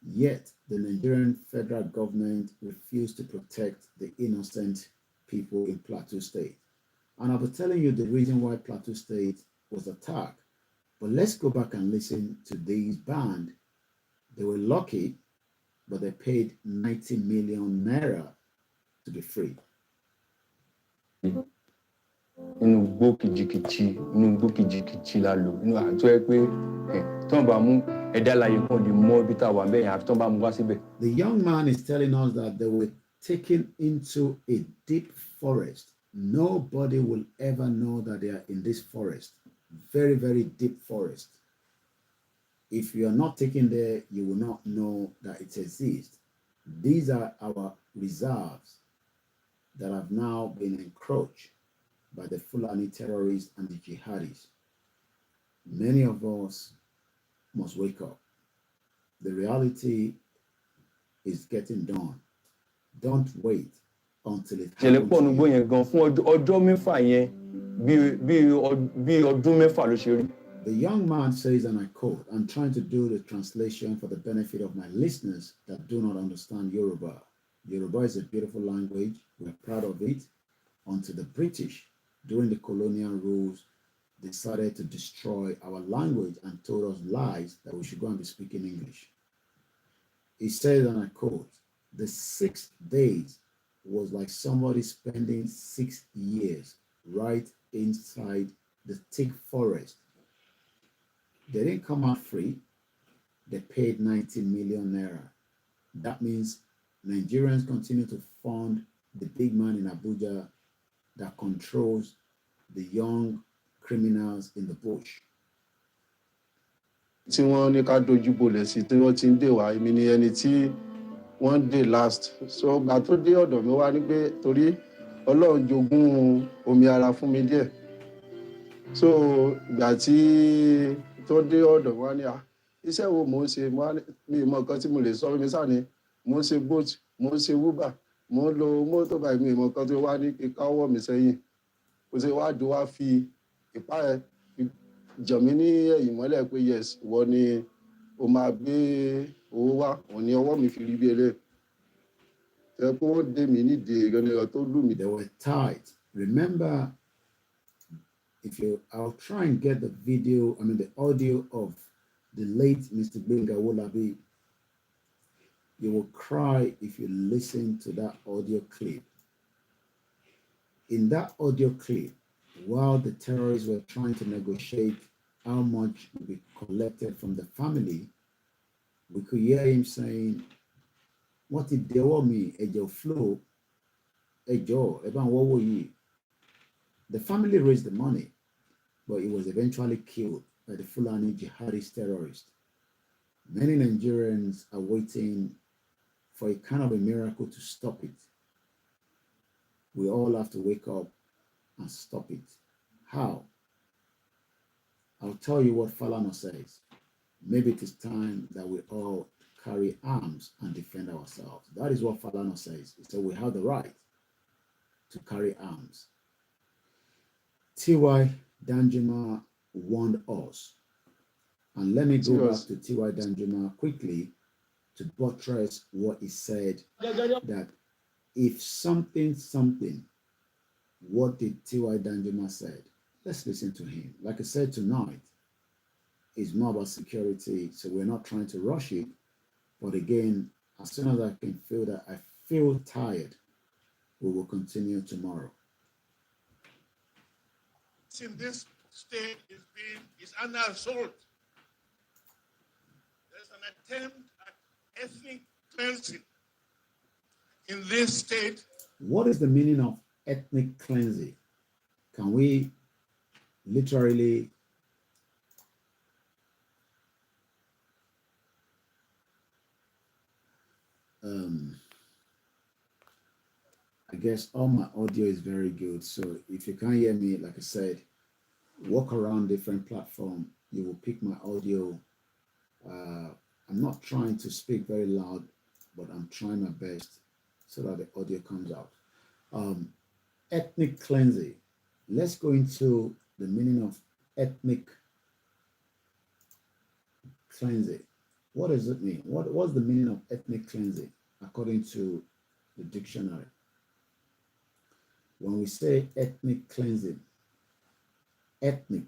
Speaker 6: yet the Nigerian federal government refused to protect the innocent people in Plateau State. And I'll be telling you the reason why Plateau State was attacked. But let's go back and listen to these band. They were lucky, but they paid 90 million naira to be free.
Speaker 14: Inú gbó kìjìkìjì la lò, inú àjọ ẹ pé tán bá mú ẹ̀dá láyé kan lè mọ ibi tá a wà bẹ́ẹ̀ yẹn àfi tán bá mú wá síbẹ̀.
Speaker 6: The young man is telling us that they were taken into a deep forest. Nobody will ever know that they are in this forest. Very, very deep forest. If you are not taken there, you will not know that it exists. These are our reserves that have now been encroached by the Fulani terrorists and the jihadis. Many of us must wake up. The reality is getting done. Don't wait until it happens.
Speaker 14: Ìṣẹ̀lẹ̀ pọ̀ nùgbò yẹn gan fún ọjọ́ mẹ́fà yẹn bí ọdún mẹ́fà ló ṣe rí.
Speaker 6: The young man says, and I quote, I'm trying to do the translation for the benefit of my listeners that do not understand Yoruba. Yoruba is a beautiful language. We're proud of it. Until the British, during the colonial rules, decided to destroy our language and told us lies that we should go and be speaking English. He says, and I quote, the 6 days was like somebody spending 6 years right inside the thick forest. They didn't come out free. They paid 90 million naira. That means Nigerians continue to fund the big man in Abuja that controls the young criminals in the bush.
Speaker 2: Tí wọ́n ní ká dojú bolẹ̀ sí tí wọ́n ti ń dè wá, èmi ni ẹni tí wọ́n dè last. So gbà tó dé ọ̀dọ̀ mi wá ní pé torí Ọlọ́run jogún omi ara fún mi díẹ̀. So gbà tí tó dé ọ̀dọ̀ wá ní iṣẹ́ wo mò ń ṣe, mi mọ nǹkan tí mo lè sọ, mi sáà ní mò ń ṣe boat, mò ń ṣe Uber, mò ń lo mọ́tò báyìí, mi mọ nǹkan tí ó wá ní kíkà ọwọ́ mi sẹ́yìn. Ó ṣe wá dùn wá fi ìpá ẹ̀ jọ̀ mí ní ẹ̀yìn mọ́lẹ̀ pé yes, ìwọ ni o máa gbé owó wá, òun ni ọwọ́ mi fi rí bí eléyìí. Ṣé pé wọ́n dé mi nídìí ìrànlọ́wọ́ tó lù mí.
Speaker 6: They were tight. Remember, I'll try and get the video, the audio of the late Mr. Gbenga Wolabi. You will cry if you listen to that audio clip. In that audio clip, while the terrorists were trying to negotiate how much will be collected from the family, we could hear him saying, what if they owe me a flow, a jaw, about what were you? The family raised the money, but it was eventually killed by the Fulani jihadist terrorists. Many Nigerians are waiting for a kind of a miracle to stop it. We all have to wake up and stop it. How? I'll tell you what Falana says. Maybe it is time that we all carry arms and defend ourselves. That is what Falana says. So we have the right to carry arms. T.Y. Danjuma warned us. And let me go back to T.Y. Danjuma quickly to buttress what he said, that if something, what did T.Y. Danjuma said? Let's listen to him. Like I said tonight, it's more about security, so we're not trying to rush it. But again, as soon as I can feel that I feel tired, we will continue tomorrow.
Speaker 15: In this state is under assault. There's an attempt at ethnic cleansing in this state.
Speaker 6: What is the meaning of ethnic cleansing? Can we literally I guess all my audio is very good, so if you can't hear me, like I said, walk around different platforms, you will pick my audio. I'm not trying to speak very loud, but I'm trying my best so that the audio comes out. Ethnic cleansing. Let's go into the meaning of ethnic cleansing. What does it mean? What's the meaning of ethnic cleansing according to the dictionary? When we say ethnic cleansing, ethnic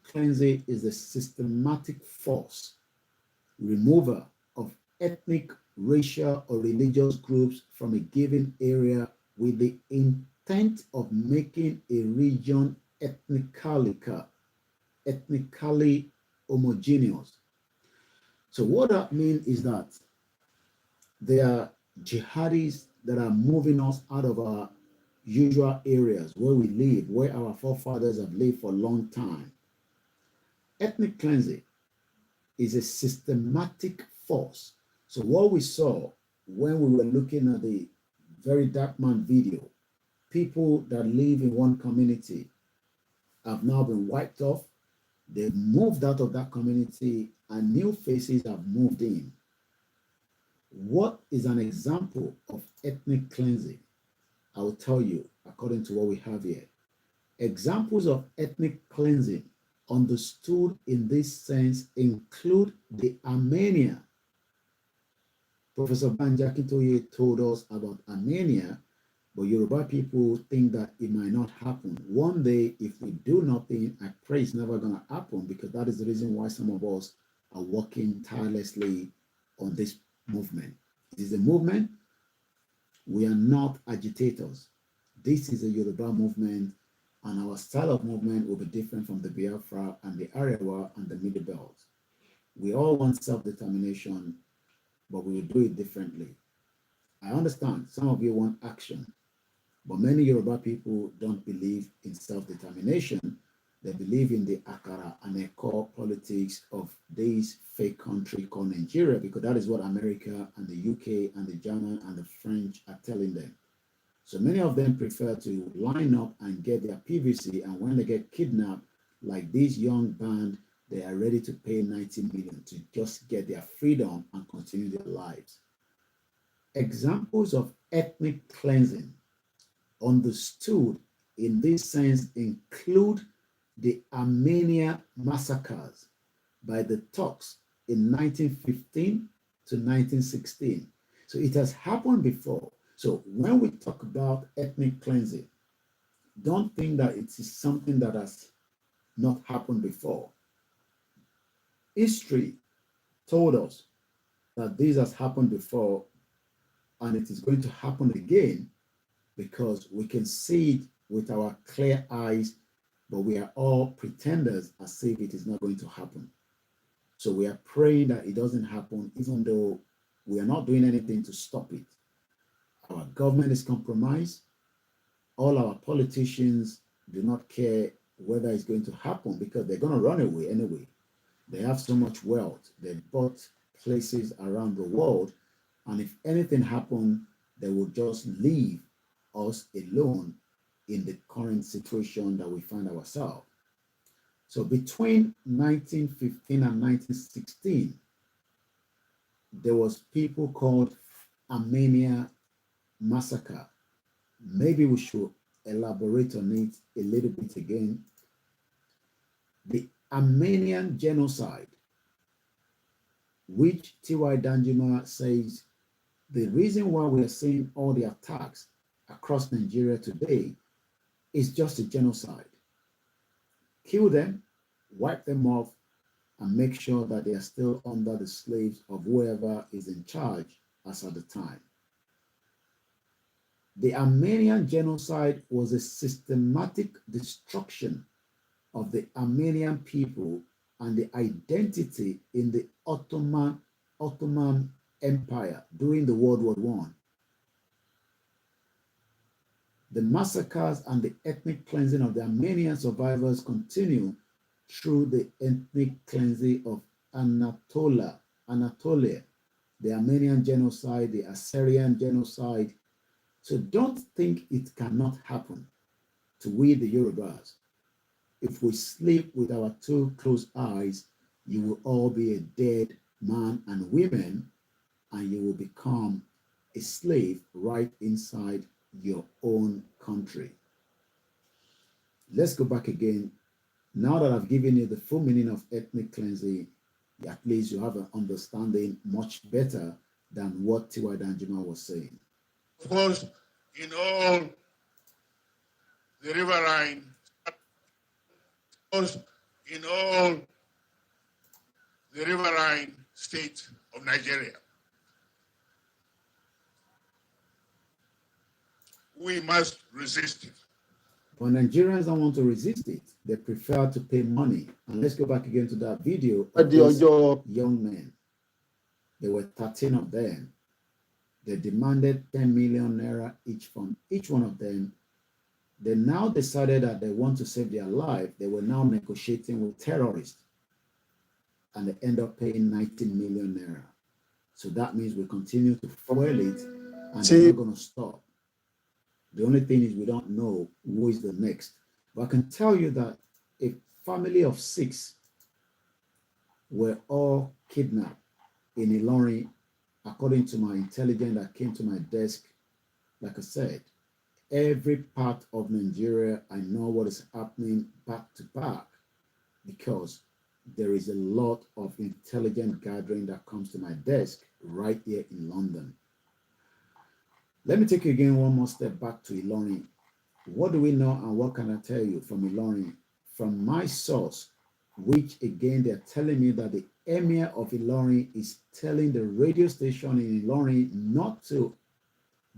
Speaker 6: cleansing is a systematic force removal of ethnic, racial, or religious groups from a given area with the intent of making a region ethnically homogeneous. So what that means is that there are jihadis that are moving us out of our usual areas where we live, where our forefathers have lived for a long time. Ethnic cleansing is a systematic force. So what we saw when we were looking at the Very Dark Man video, people that live in one community have now been wiped off. They've moved out of that community and new faces have moved in. What is an example of ethnic cleansing? I will tell you according to what we have here. Examples of ethnic cleansing understood in this sense include the Armenia. Professor Banja Akintoye told us about Armenia, but Yoruba people think that it might not happen. One day, if we do nothing, I pray it's never going to happen, because that is the reason why some of us are working tirelessly on this movement. It is a movement. We are not agitators. This is a Yoruba movement, and our style of movement will be different from the Biafra and the Arewa and the Middle Belt. We all want self-determination, but we will do it differently. I understand some of you want action, but many Yoruba people don't believe in self-determination. They believe in the Akara and Eko politics of this fake country called Nigeria, because that is what America and the UK and the German and the French are telling them. So many of them prefer to line up and get their PVC, and when they get kidnapped, like this young band, they are ready to pay 90 million to just get their freedom and continue their lives. Examples of ethnic cleansing understood in this sense include the Armenia massacres by the Turks in 1915 to 1916. So it has happened before. So when we talk about ethnic cleansing, don't think that it is something that has not happened before. History told us that this has happened before, and it is going to happen again, because we can see it with our clear eyes but we are all pretenders as if it is not going to happen. So we are praying that it doesn't happen, even though we are not doing anything to stop it. Our government is compromised. All our politicians do not care whether it's going to happen because they're going to run away anyway. They have so much wealth. They bought places around the world. And if anything happened, they will just leave us alone in the current situation that we find ourselves. So between 1915 and 1916, there was people called Armenia massacre. Maybe we should elaborate on it a little bit again. The Armenian genocide, which T.Y. Danjuma says the reason why we are seeing all the attacks across Nigeria today is just a genocide. Kill them, wipe them off, and make sure that they are still under the slaves of whoever is in charge as at the time. The Armenian genocide was a systematic destruction of the Armenian people and the identity in the Ottoman Empire during the World War I. The massacres and the ethnic cleansing of the Armenian survivors continue through the ethnic cleansing of Anatolia, the Armenian genocide, the Assyrian genocide. So don't think it cannot happen to we the Yorubas. If we sleep with our two closed eyes, you will all be a dead man and women, and you will become a slave right inside your own country. Let's go back again. Now that I've given you the full meaning of ethnic cleansing, at least you have an understanding much better than what T.Y. Danjuma was saying.
Speaker 15: Of course, in all the riverine, states of Nigeria, we must resist it.
Speaker 6: But Nigerians don't want to resist it. They prefer to pay money. And let's go back again to that video of these young men. There were 13 of them. They demanded 10 million naira each from each one of them. They now decided that they want to save their life. They were now negotiating with terrorists. And they end up paying 19 million naira. So that means we continue to fuel it and they're not going to stop. The only thing is we don't know who is the next. But I can tell you that a family of 6 were all kidnapped in Ilorin, according to my intelligence that came to my desk. Like I said, every part of Nigeria, I know what is happening back to back because there is a lot of intelligent gathering that comes to my desk right here in London. Let me take you again one more step back to Ilorin. What do we know and what can I tell you from Ilorin? From my source, which again they're telling me that the Emir of Ilorin is telling the radio station in Ilorin not to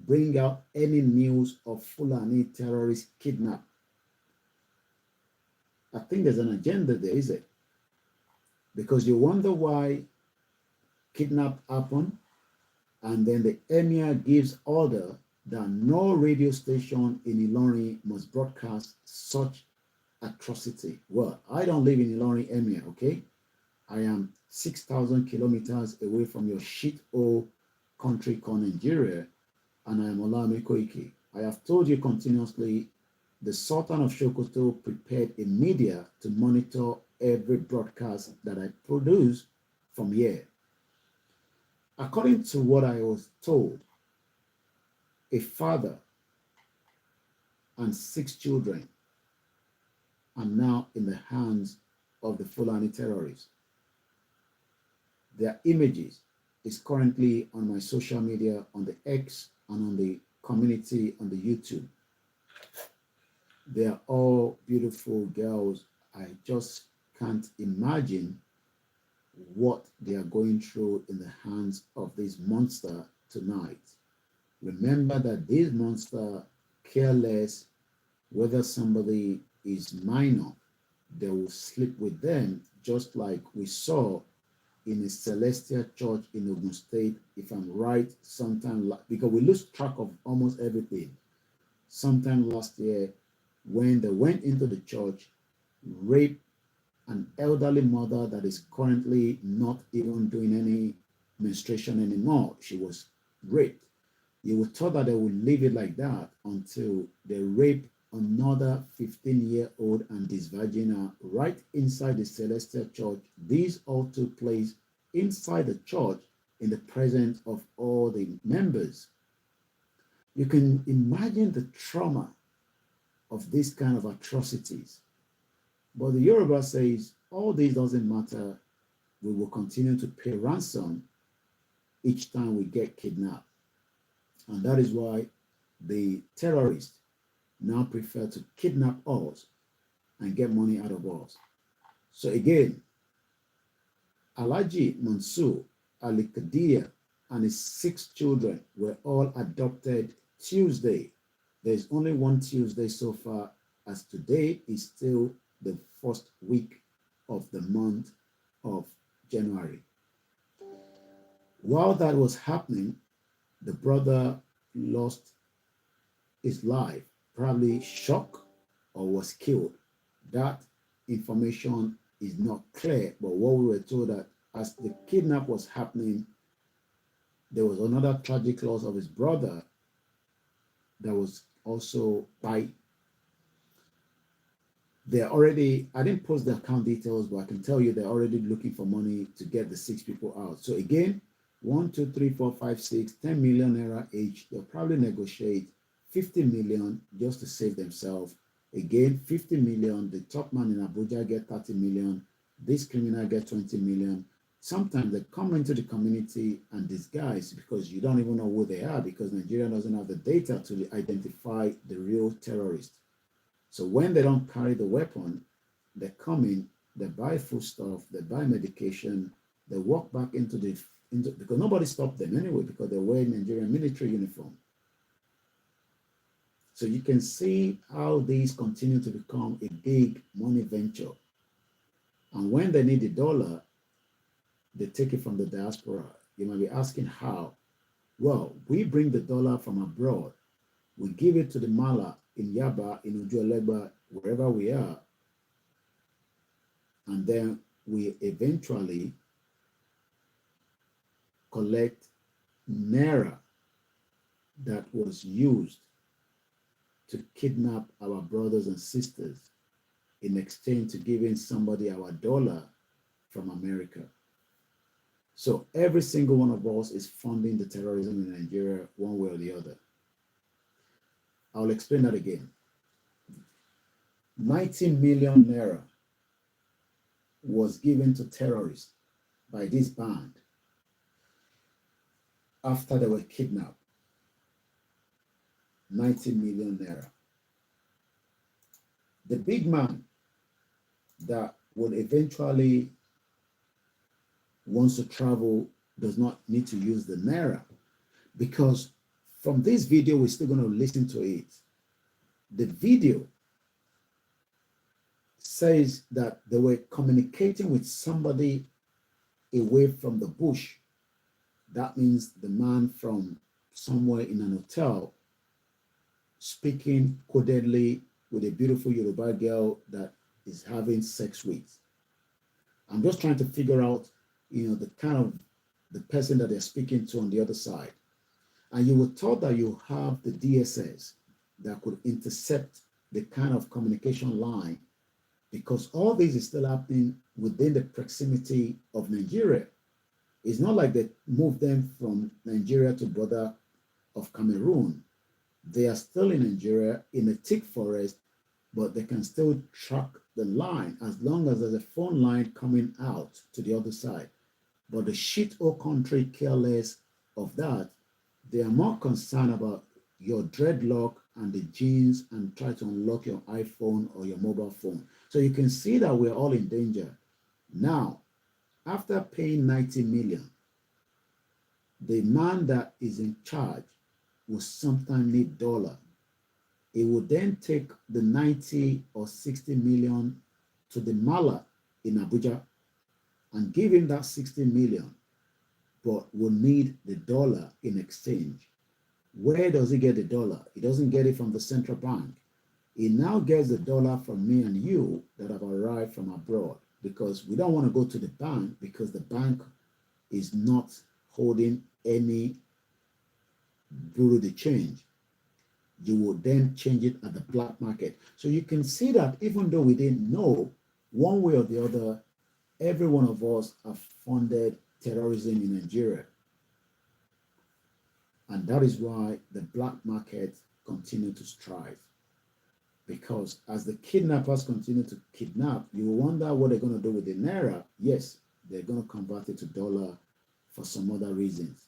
Speaker 6: bring out any news of Fulani terrorist kidnap. I think there's an agenda there, is it? Because you wonder why kidnap happened, and then the Emir gives order that no radio station in Ilorin must broadcast such atrocity. Well, I don't live in Ilorin, Emir, okay? I am 6,000 kilometers away from your shithole country called Nigeria, and I am OLAYOMI KOIKI. I have told you continuously, the Sultan of Sokoto prepared a media to monitor every broadcast that I produce from here. According to what I was told, a father and 6 children are now in the hands of the Fulani terrorists. Their images is currently on my social media, on the X and on the community, on the YouTube. They are all beautiful girls. I just can't imagine what they are going through in the hands of this monster tonight. Remember that this monster care less whether somebody is minor, they will sleep with them, just like we saw in a celestial church in Ogun State, if I'm right, sometime because we lose track of almost everything. Sometime last year, when they went into the church, raped an elderly mother that is currently not even doing any menstruation anymore. She was raped. You would thought that they would leave it like that until they rape another 15-year-old and this virgin right inside the celestial church. These all took place inside the church in the presence of all the members. You can imagine the trauma of this kind of atrocities. But the Yoruba says, all this doesn't matter. We will continue to pay ransom each time we get kidnapped. And that is why the terrorists now prefer to kidnap us and get money out of us. So again, Alhaji Mansour Ali Kadir and his 6 children were all adopted Tuesday. There's only one Tuesday so far, as today is still the first week of the month of January. While that was happening, the brother lost his life, probably shock or was killed. That information is not clear, but what we were told that as the kidnap was happening, there was another tragic loss of his brother that was also by. They're already, I didn't post the account details, but I can tell you they're already looking for money to get the 6 people out. So again, 1, 2, 3, 4, 5, 6, 10 million naira each. They'll probably negotiate 50 million just to save themselves. Again, 50 million. The top man in Abuja get 30 million. This criminal get 20 million. Sometimes they come into the community and disguise because you don't even know who they are, because Nigeria doesn't have the data to identify the real terrorists. So when they don't carry the weapon, they come in, they buy foodstuff, they buy medication, they walk back into because nobody stopped them anyway, because they're wearing Nigerian military uniform. So you can see how these continue to become a big money venture. And when they need the dollar, they take it from the diaspora. You might be asking how. Well, we bring the dollar from abroad. We give it to the Mala in Yaba, in Ujualegba, wherever we are. And then we eventually collect Naira that was used to kidnap our brothers and sisters in exchange to giving somebody our dollar from America. So every single one of us is funding the terrorism in Nigeria one way or the other. I'll explain that again. 90 million naira was given to terrorists by this band after they were kidnapped. 90 million naira. The big man that would eventually wants to travel does not need to use the naira, because from this video, we're still going to listen to it. The video says that they were communicating with somebody away from the bush. That means the man from somewhere in an hotel speaking codedly with a beautiful Yoruba girl that is having sex with. I'm just trying to figure out, the kind of the person that they're speaking to on the other side. And you were thought that you have the DSS that could intercept the kind of communication line, because all this is still happening within the proximity of Nigeria. It's not like they moved them from Nigeria to border of Cameroon. They are still in Nigeria in a thick forest, but they can still track the line as long as there's a phone line coming out to the other side. But the shithole country care less of that. They are more concerned about your dreadlock and the jeans and try to unlock your iPhone or your mobile phone. So you can see that we're all in danger. Now, after paying 90 million, the man that is in charge will sometimes need dollar He would then take the 90 or 60 million to the Mala in Abuja and give him that 60 million, but will need the dollar in exchange. Where does he get the dollar? He doesn't get it from the central bank. He now gets the dollar from me and you that have arrived from abroad, because we don't want to go to the bank, because the bank is not holding any bureau de change. You will then change it at the black market. So you can see that even though we didn't know, one way or the other, every one of us have funded terrorism in Nigeria. And that is why the black market continue to strive. Because as the kidnappers continue to kidnap, you will wonder what they're going to do with the Naira. Yes, they're going to convert it to dollar for some other reasons.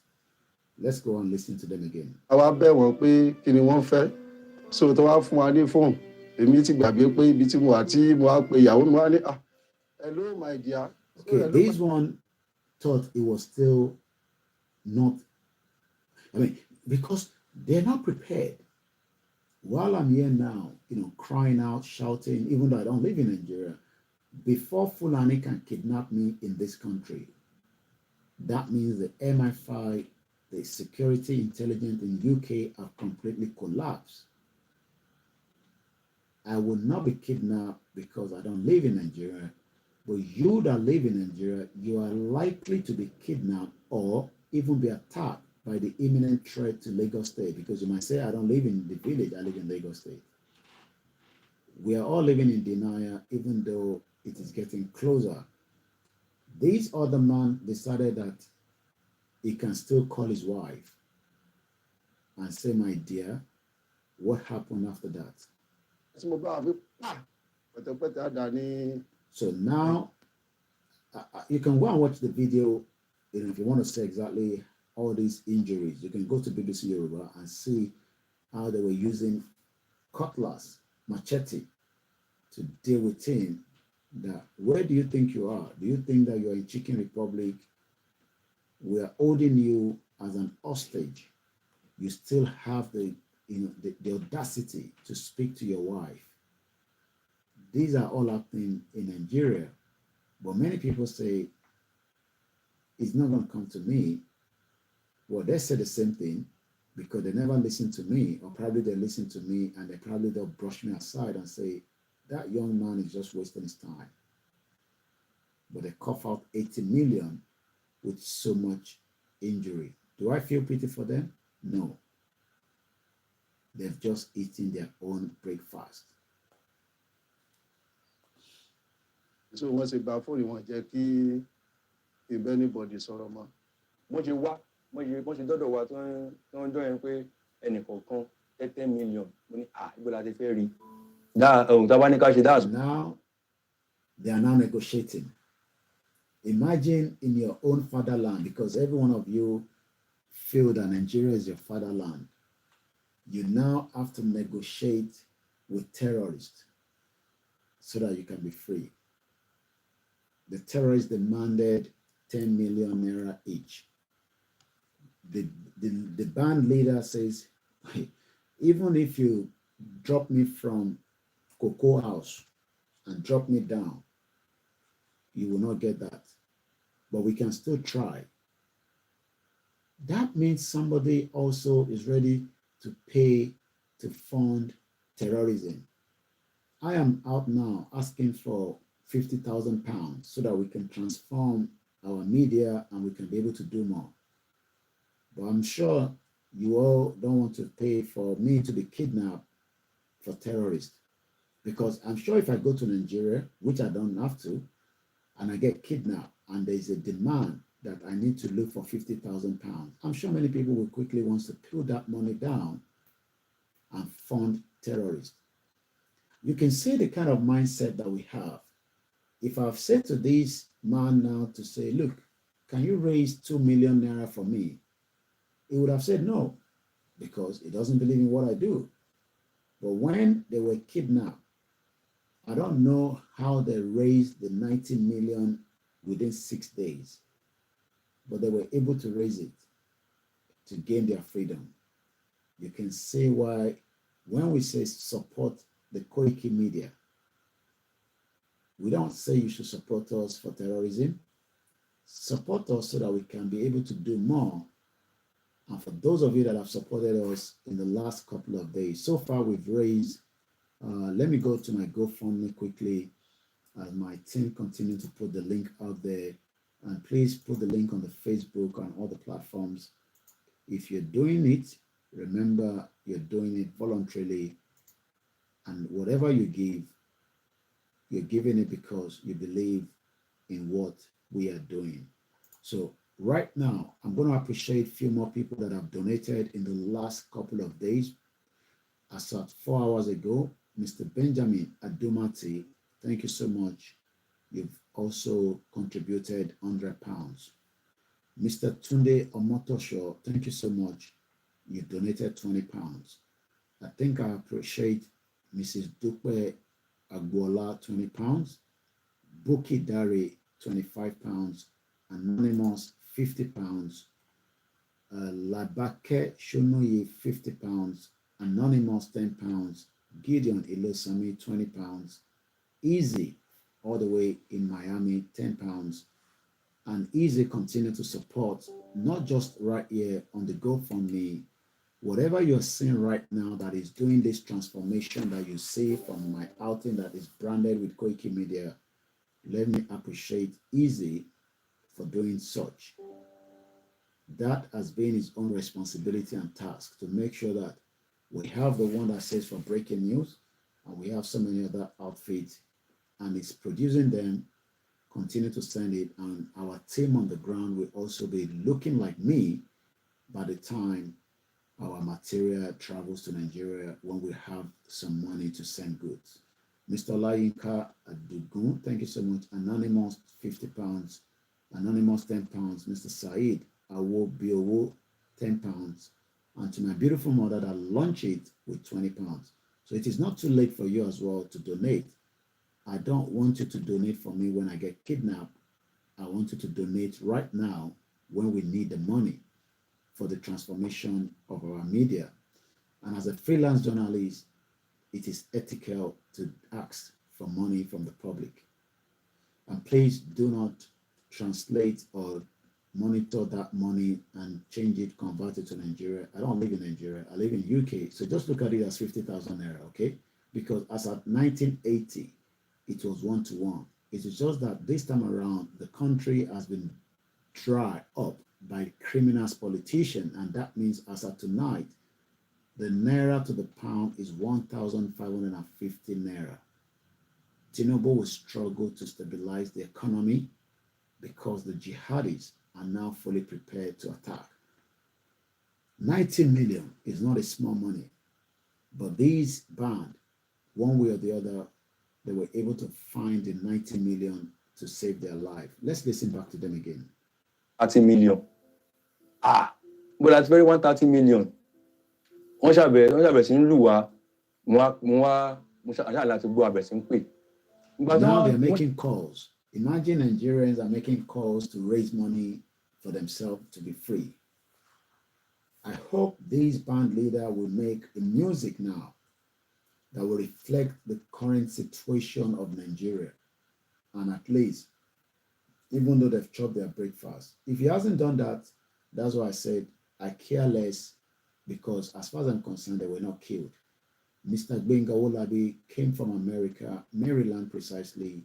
Speaker 6: Let's go and listen to them again.
Speaker 2: Àwa bẹ̀ wọ́n pé kí ni wọ́n fẹ́. So tó wá fún wa ní fóònù. Èmi ti gbàgbé pé ibi tí mo wà tí mo wá pe ìyàwó mi wá ní, hello my dear.
Speaker 6: Okay, this one thought it was still not, because they're not prepared. While I'm here now, crying out, shouting, even though I don't live in Nigeria, before Fulani can kidnap me in this country, that means the MI5, the security intelligence in UK have completely collapsed. I will not be kidnapped because I don't live in Nigeria, but you that live in Nigeria, you are likely to be kidnapped or even be attacked by the imminent threat to Lagos State, because you might say, I don't live in the village, I live in Lagos State. We are all living in denial, even though it is getting closer. This other man decided that he can still call his wife and say, my dear, what happened after that? So now, you can go and watch the video, if you want to say exactly all these injuries. You can go to BBC Yoruba and see how they were using cutlass, machete, to deal with him. That, where do you think you are? Do you think that you are in Chicken Republic? We are holding you as an hostage. You still have the audacity to speak to your wife. These are all happening in Nigeria. But many people say, it's not going to come to me. Well, they say the same thing because they never listen to me, or probably they listen to me and they'll brush me aside and say, that young man is just wasting his time. But they cough out 80 million with so much injury. Do I feel pity for them? No. They've just eaten their own breakfast.
Speaker 2: So wọ́n ṣe gba fóònù wọn jẹ́ kí if anybody sọ̀rọ̀ mọ́.
Speaker 14: Mo ṣe wá, mo ṣe dọ́dọ̀ wa tó ń jọ yẹn pé ẹnìkọ̀ọ̀kan 10 million. Mo ní ibo la ti fẹ́ rí.
Speaker 6: Now they are now negotiating. Imagine in your own fatherland, because every one of you feel that Nigeria is your fatherland. You now have to negotiate with terrorists so that you can be free. The terrorists demanded 10 million naira each. The band leader says, even if you drop me from Cocoa House and drop me down, you will not get that. But we can still try. That means somebody also is ready to pay to fund terrorism. I am out now asking for £50,000 so that we can transform our media and we can be able to do more. But I'm sure you all don't want to pay for me to be kidnapped for terrorists. Because I'm sure if I go to Nigeria, which I don't have to, and I get kidnapped, and there's a demand that I need to look for £50,000, I'm sure many people will quickly want to pull that money down and fund terrorists. You can see the kind of mindset that we have. If I've said to this man now to say, look, can you raise 2 million naira for me? He would have said no, because he doesn't believe in what I do. But when they were kidnapped, I don't know how they raised the 90 million within 6 days, but they were able to raise it to gain their freedom. You can see why when we say support the Koikimedia, we don't say you should support us for terrorism. Support us so that we can be able to do more. And for those of you that have supported us in the last couple of days, so far we've raised, let me go to my GoFundMe quickly as my team continue to put the link out there. And please put the link on the Facebook and all the platforms. If you're doing it, remember you're doing it voluntarily. And whatever you give, you're giving it because you believe in what we are doing. So right now, I'm going to appreciate a few more people that have donated in the last couple of days. As at 4 hours ago, Mr. Benjamin Adumati, thank you so much. You've also contributed £100. Mr. Tunde Omotosho, thank you so much. You donated £20. I think I appreciate Mrs. Dupe Agbola, £20. Buki Dari, £25. Anonymous, £50. Labake Shonoye, £50. Anonymous, £10. Gideon Ilosami, £20. Easy, all the way in Miami, £10. And Easy continue to support, not just right here on the GoFundMe, whatever you're seeing right now that is doing this transformation that you see from my outing that is branded with Koikimedia. Let me appreciate Easy for doing such. That has been his own responsibility and task to make sure that we have the one that says for breaking news, and we have so many other outfits, and it's producing them, continue to send it, and our team on the ground will also be looking like me by the time our material travels to Nigeria when we have some money to send goods. Mr. Olayinka Adugun, thank you so much. Anonymous, £50. Anonymous, £10. Mr. Said Awobiowo, £10. And to my beautiful mother that launched it with £20. So it is not too late for you as well to donate. I don't want you to donate for me when I get kidnapped. I want you to donate right now when we need the money for the transformation of our media. And as a freelance journalist, it is ethical to ask for money from the public. And please do not translate or monitor that money and change it, convert it to Nigeria. I don't live in Nigeria, I live in UK. So just look at it as 50,000 naira, okay? Because as at 1980, it was 1-to-1. It is just that this time around, the country has been dry up by criminals, politicians, and that means as of tonight, the naira to the pound is 1,550 naira. Tinubu will struggle to stabilize the economy because the jihadis are now fully prepared to attack. 90 million is not a small money, but these band, one way or the other, they were able to find the 90 million to save their life. Let's listen back to them again.
Speaker 14: 30 million. But that's very 130 million. Wọ́n ṣàbẹ̀ sí ń lù wá, mo ṣàlàyé láti gbọ́ àbẹ̀ sí ń pè.
Speaker 6: Now they're making calls. Imagine Nigerians are making calls to raise money for themselves to be free. I hope this band leader will make a music now that will reflect the current situation of Nigeria. And at least, even though they've chopped their breakfast, if he hasn't done that, that's why I said I care less, because as far as I'm concerned, they were not killed. Mr. Gbenga Olabi came from America, Maryland precisely.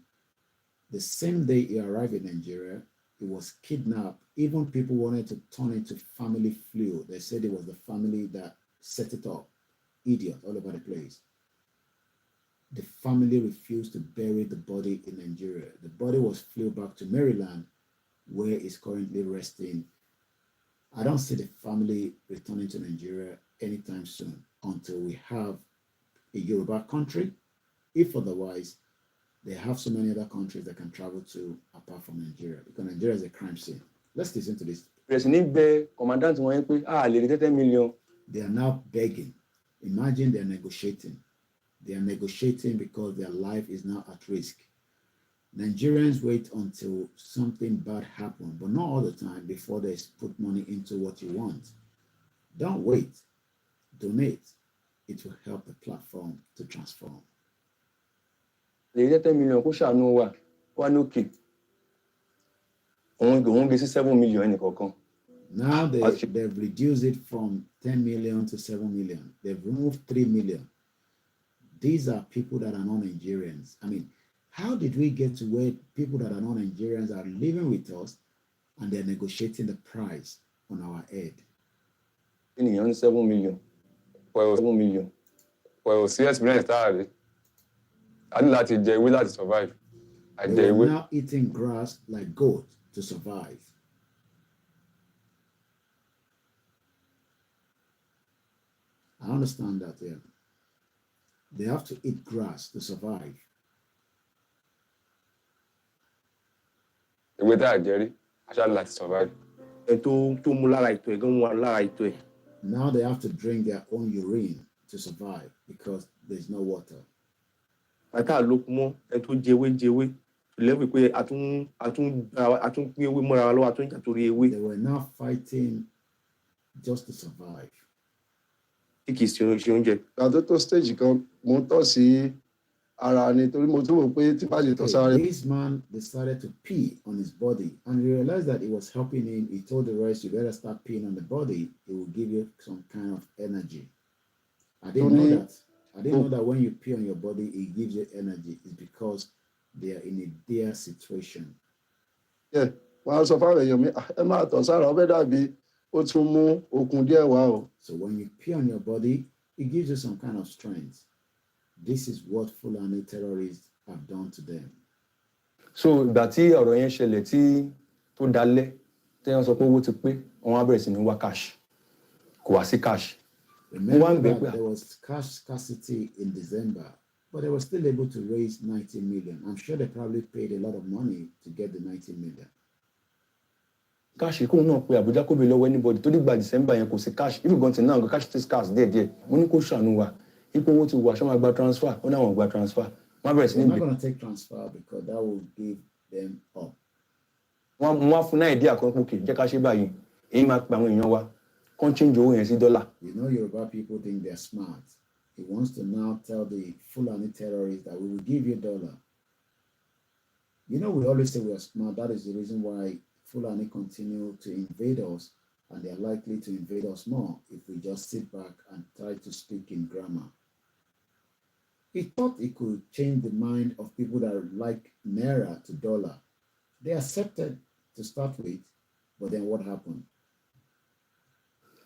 Speaker 6: The same day he arrived in Nigeria, he was kidnapped. Even people wanted to turn it to family flu. They said it was the family that set it up. Idiot all over the place. The family refused to bury the body in Nigeria. The body was flew back to Maryland, where it's currently resting. I don't see the family returning to Nigeria anytime soon until we have a Yoruba country. If otherwise, they have so many other countries they can travel to apart from Nigeria, because Nigeria is a crime scene. Let's listen to this. They are now begging. Imagine they're negotiating. They are negotiating because their life is now at risk. Nigerians wait until something bad happens, but not all the time, before they put money into what you want. Don't wait. Donate. it will help the platform to transform.
Speaker 14: lè jẹ́ 10 million kó ṣàánú wa wá lókè òun gé sí 7 million ẹnì kọ̀ọ̀kan.
Speaker 6: Now they've reduced it from 10 million to 7 million. They've removed 3 million. These are people that are not Nigerians. I mean, how did we get to where people that are not Nigerians are living with us and they're negotiating the price on our head?
Speaker 14: Ènìyàn 7 million. Well, 7 million. Well, serious experience táàrí. A ní láti jẹ ewé láti survive.
Speaker 6: They were now eating grass like goats to survive. I understand that, yeah. They have to eat grass to survive.
Speaker 14: Ewé tá a jẹ rí, a ṣáà ní láti survive. Tó mú lára ìtọ̀ ẹ̀ gan mú lára ìtọ̀ ẹ̀.
Speaker 6: Now they have to drink their own urine to survive because there's no water.
Speaker 14: Bàtà lókun mọ́ ẹ tó jẹwé lẹ́wọ̀ pé a tún pín ewé mọ́ra wa lọ́wọ́ a tún jà torí ewé.
Speaker 6: They were now fighting just to survive.
Speaker 14: Tí kì í ṣe oúnjẹ.
Speaker 2: Ìgbà tó stage kan mo tọ̀ sí ara ni torí mo tún wò pé tí bá lè tọ̀ sára.
Speaker 6: This man decided to pee on his body and he realized that it was helping him. He told the rest, you better start peeing on the body. It will give you some kind of energy. I didn't know that. I didn't know that when you pee on your body, it gives you energy. It's because they are in a dire situation.
Speaker 2: Yeah, wọ́n á sọ fáwọn èèyàn mi, ẹ máa tọ̀ sára, ó fẹ́ dàbí ó tún mú okun díẹ̀ wá o.
Speaker 6: So when you pee on your body, it gives you some kind of strength. This is what Fulani terrorists have done to them.
Speaker 14: So ìgbà tí ọ̀rọ̀ yẹn ṣẹlẹ̀ tí tó dalẹ̀ tí wọ́n sọ pé owó ti pé wọ́n á bẹ̀rẹ̀ sí ní wá cash kò wá sí cash.
Speaker 6: Remember that there was cash scarcity in December, but they were still able to raise 90 million. I'm sure they probably paid a lot of money to get the 90 million.
Speaker 14: Cash kóun náà pé Abuja kó bẹ lọ́wọ́ anybody tó dìgbà December yẹn kò sí cash if you go to now cash is scarce díẹ̀díẹ̀ mo ní kó ṣàánú wa ipò owó ti wà ṣé wọ́n gba transfer ó ní àwọn gba transfer wọ́n bẹ̀rẹ̀ sí ní.
Speaker 6: They're not going to take transfer because that will give them up.
Speaker 14: Wọ́n wá fún náà ìdí àkọ́kọ́ jẹ́ ká ṣe báyìí èyí máa pe àwọn èèyàn wa kàn change owó yẹn sí dọ́là.
Speaker 6: You know, Yoruba people think they're smart. He wants to now tell the Fulani terrorists that we will give you $1. You know, we always say we are smart. That is the reason why Fulani continue to invade us, and they are likely to invade us more if we just sit back and try to speak in grammar. He thought he could change the mind of people that like Naira to dollar. They accepted to start with, but then what happened?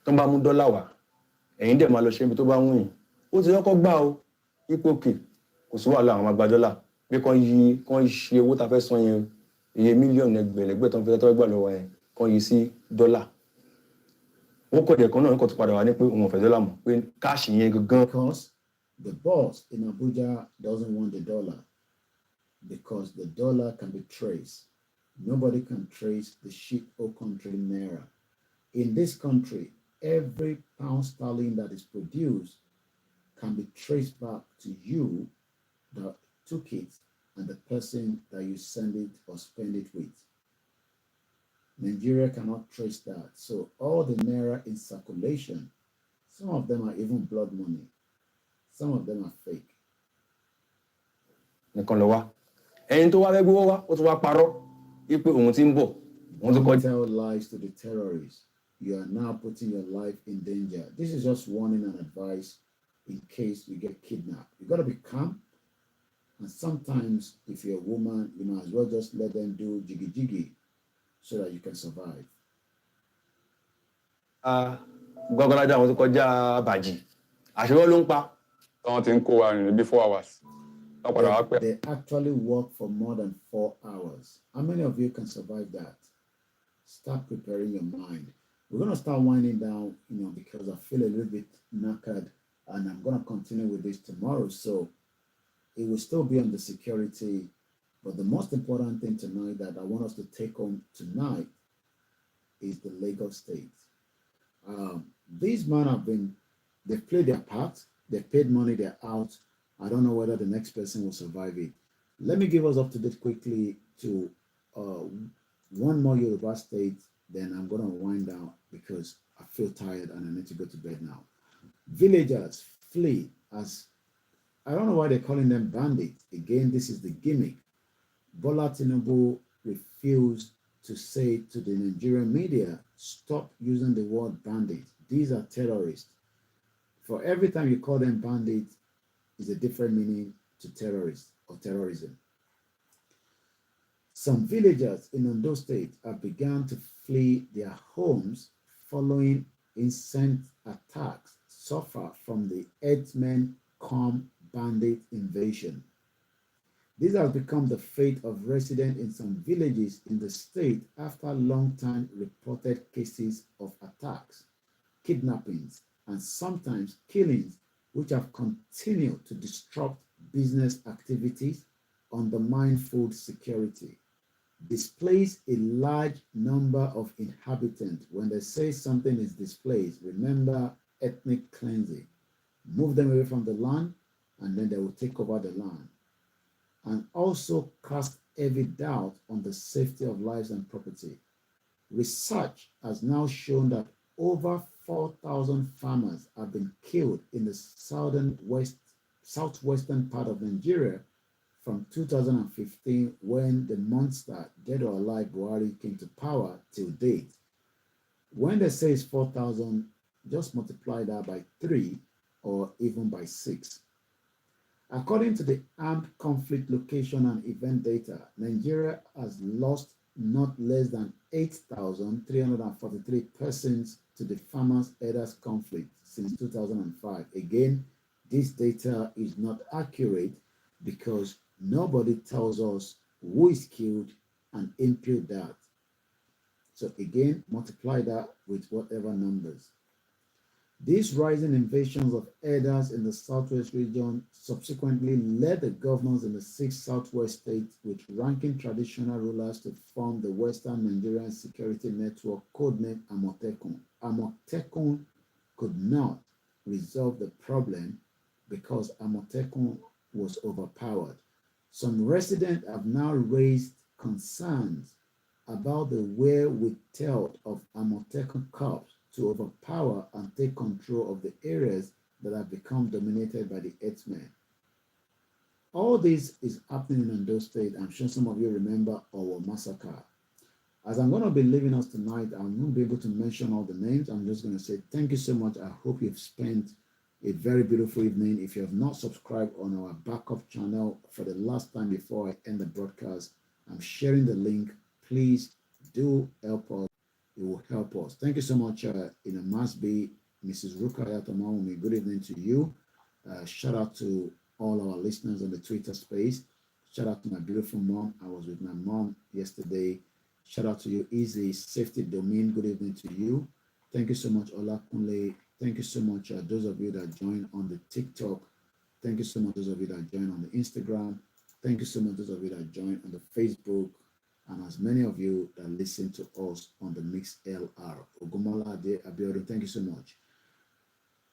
Speaker 14: Tó bá mú dọ́là wá ẹ̀yin dẹ̀ máa lọ ṣe ibi tó bá wù yín ó ti kọ́kọ́ gbà ó ipò òkè kò sí wàhálà àwọn àgbà dọ́là bí kàn ṣe owó tá a fẹ́ san yẹn iye mílíọ̀nù ẹgbẹ̀lẹ́gbẹ̀ tó ń fẹ́ tó gbà lọ́wọ́ yẹn kàn yí sí dọ́là ó kọ̀ dẹ̀ kan náà kò tó padà wá ní pé òun ò fẹ́ dọ́là mọ́ pé káàṣì yẹn gangan.
Speaker 6: Because the boss in Abuja doesn't want the dollar because the dollar can be traced. Nobody can trace the shit or country Naira. In this country, every pound sterling that is produced can be traced back to you that took it and the person that you send it or spend it with. Nigeria cannot trace that. So all the Naira in circulation, some of them are even blood money. Some of them are fake.
Speaker 14: Nìkan lọ wá ẹni tó wá fẹ́ gbówó wá ó tún wá parọ́ wípé òun ti ń bọ̀ òun ti kọjá.
Speaker 6: Don't tell lies to the terrorists. You are now putting your life in danger. This is just warning and advice in case you get kidnapped. You got to be calm. And sometimes, if you're a woman, you might as well just let them do jiggy so that you can survive.
Speaker 14: Gbọ́gbọ́lájà àwọn tó kọjá bàjì. Àṣewọ́ ló ń pa. Wọ́n ti ń kó wa rìn bí 4 hours.
Speaker 6: They actually work for more than 4 hours. How many of you can survive that? Start preparing your mind. We're going to start winding down, because I feel a little bit knackered and I'm going to continue with this tomorrow. So it will still be on the security. But the most important thing tonight that I want us to take home tonight is the Lagos State. These men they've played their part. They've paid money. They're out. I don't know whether the next person will survive it. Let me give us up to date quickly to one more Yoruba state. Then I'm going to wind down because I feel tired and I need to go to bed now. Villagers flee as, I don't know why they're calling them bandits. Again, this is the gimmick. Bola Tinubu refused to say to the Nigerian media, stop using the word bandit. These are terrorists. For every time you call them bandits, is a different meaning to terrorists or terrorism. Some villagers in Ondo State have begun to flee their homes following incessant attacks suffer from the herdsmen come bandit invasion. This has become the fate of residents in some villages in the state after long-time reported cases of attacks, kidnappings, and sometimes killings, which have continued to disrupt business activities, undermine food security, displace a large number of inhabitants. When they say something is displaced, remember ethnic cleansing. Move them away from the land, and then they will take over the land. And also cast heavy doubt on the safety of lives and property. Research has now shown that over 4,000 farmers have been killed in the southwestern part of Nigeria from 2015, when the monster dead or alive Buhari came to power, till date. When they say it's 4,000, just multiply that by 3 or even by 6. According to the Armed Conflict Location and Event Data, Nigeria has lost not less than 8,343 persons to the farmers-herders conflict since 2005. Again, this data is not accurate because nobody tells us who is killed and impute that. So again, multiply that with whatever numbers. These rising invasions of herders in the southwest region subsequently led the governors in the 6 southwest states with ranking traditional rulers to form the Western Nigerian Security Network, codenamed Amotekun. Amotekun could not resolve the problem because Amotekun was overpowered. Some residents have now raised concerns about the wherewithal of Amotekun corps to overpower and take control of the areas that have become dominated by the herdsmen. All this is happening in Ondo State. I'm sure some of you remember our massacre. As I'm going to be leaving us tonight, I'm not be able to mention all the names. I'm just going to say thank you so much. I hope you've spent a very beautiful evening. If you have not subscribed on our backup channel for the last time before I end the broadcast, I'm sharing the link. Please do help us. It will help us. Thank you so much, must be Mrs. Rukaya Tomawumi. Good evening to you. Shout out to all our listeners on the Twitter space. Shout out to my beautiful mom. I was with my mom yesterday. Shout out to you, Easy Safety Domain. Good evening to you. Thank you so much, OLAKUNLE. Thank you so much, those of you that joined on the TikTok. Thank you so much, those of you that joined on the Instagram. Thank you so much, those of you that joined on the Facebook. And as many of you that listen to us on the Mix LR. Ogumola Ade Abiodun, thank you so much.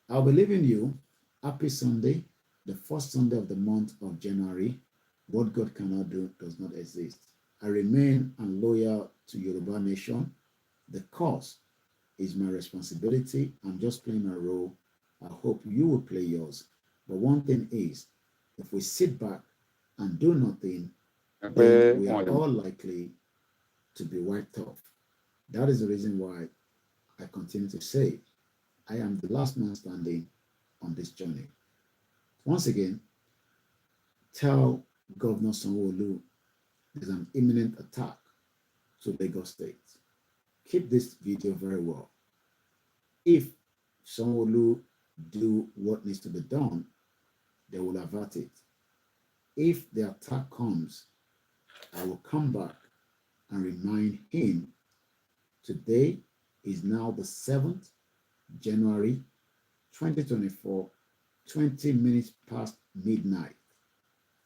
Speaker 6: I'll be leaving you. Happy Sunday, the first Sunday of the month of January. What God cannot do does not exist. I remain loyal to Yoruba Nation. The cause is my responsibility. I'm just playing my role. I hope you will play yours. But one thing is, if we sit back and do nothing, then we are all likely to be wiped off. That is the reason why I continue to say I am the last man standing on this journey. Once again, tell Governor Sanwo-Olu there's an imminent attack to Lagos State. Keep this video very well. If Sanwo-Olu do what needs to be done, they will avert it. If the attack comes, I will come back and remind him today is now the 7th January 2024, 20 minutes past midnight.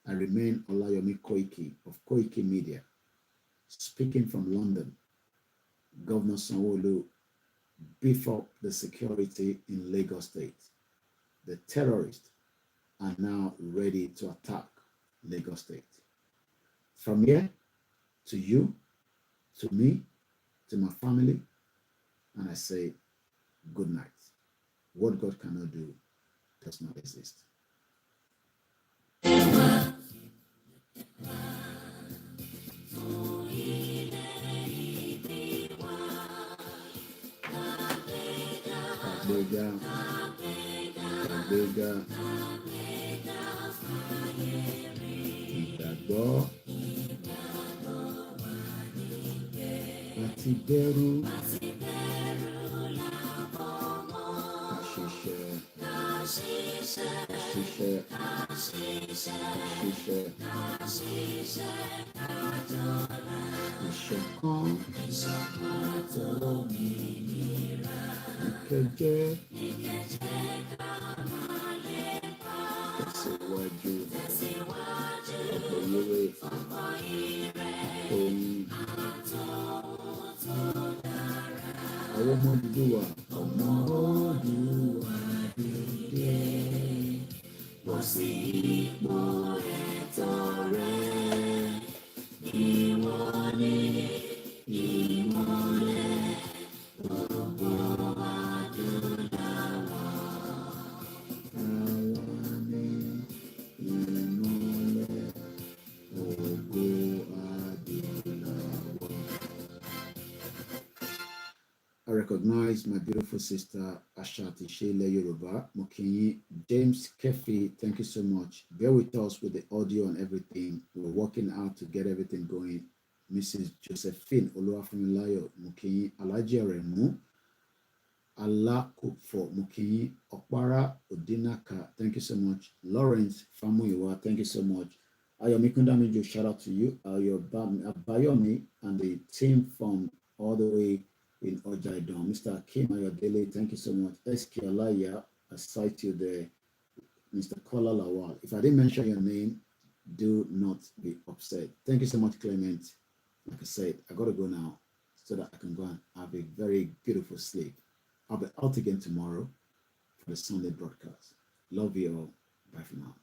Speaker 6: I remain Olayomi Koiki of Koikimedia, speaking from London. Governor Sanwo-Olu, beef up the security in Lagos State. The terrorists are now ready to attack Lagos State. From here, to you, to me, to my family, and I say good night. What God cannot do does not exist. Ìgbàgbọ́ àti bẹ̀rù ìṣọ̀kan ìkẹjẹ tẹ̀síwájú ọ̀pọ̀ ire ohun àwọn ọmọ Odùduwà dìde bọ́ sí ipò ẹ̀tọ́ rẹ ìwọ ni ìmọ́lẹ̀ gbogbo adúláwọ̀ àwa ni ìmọ́lẹ̀ gbogbo adúláwọ̀. I recognize my beautiful sister Ashati Sheila Yoruba Mokinyi. James Kefi, thank you so much. Bear with us with the audio and everything. We're working out to get everything going. Mrs. Josephine Oluwafunmilayo Mokinyi, Alaji Aremu, Alakufo Mokinyi, Okpara Odinaka, thank you so much. Lawrence Famuyiwa, thank you so much. Ayomikundamijo, shout out to you. Bayomi and the team from all the way in Ojaidon. Mr. Akim Ayodele, thank you so much. SK Alaya, I cite you there. Mr. Kola Lawal. If I didn't mention your name, do not be upset. Thank you so much, Clement. Like I said, I got to go now so that I can go and have a very beautiful sleep. I'll be out again tomorrow for the Sunday broadcast. Love you all. Bye for now.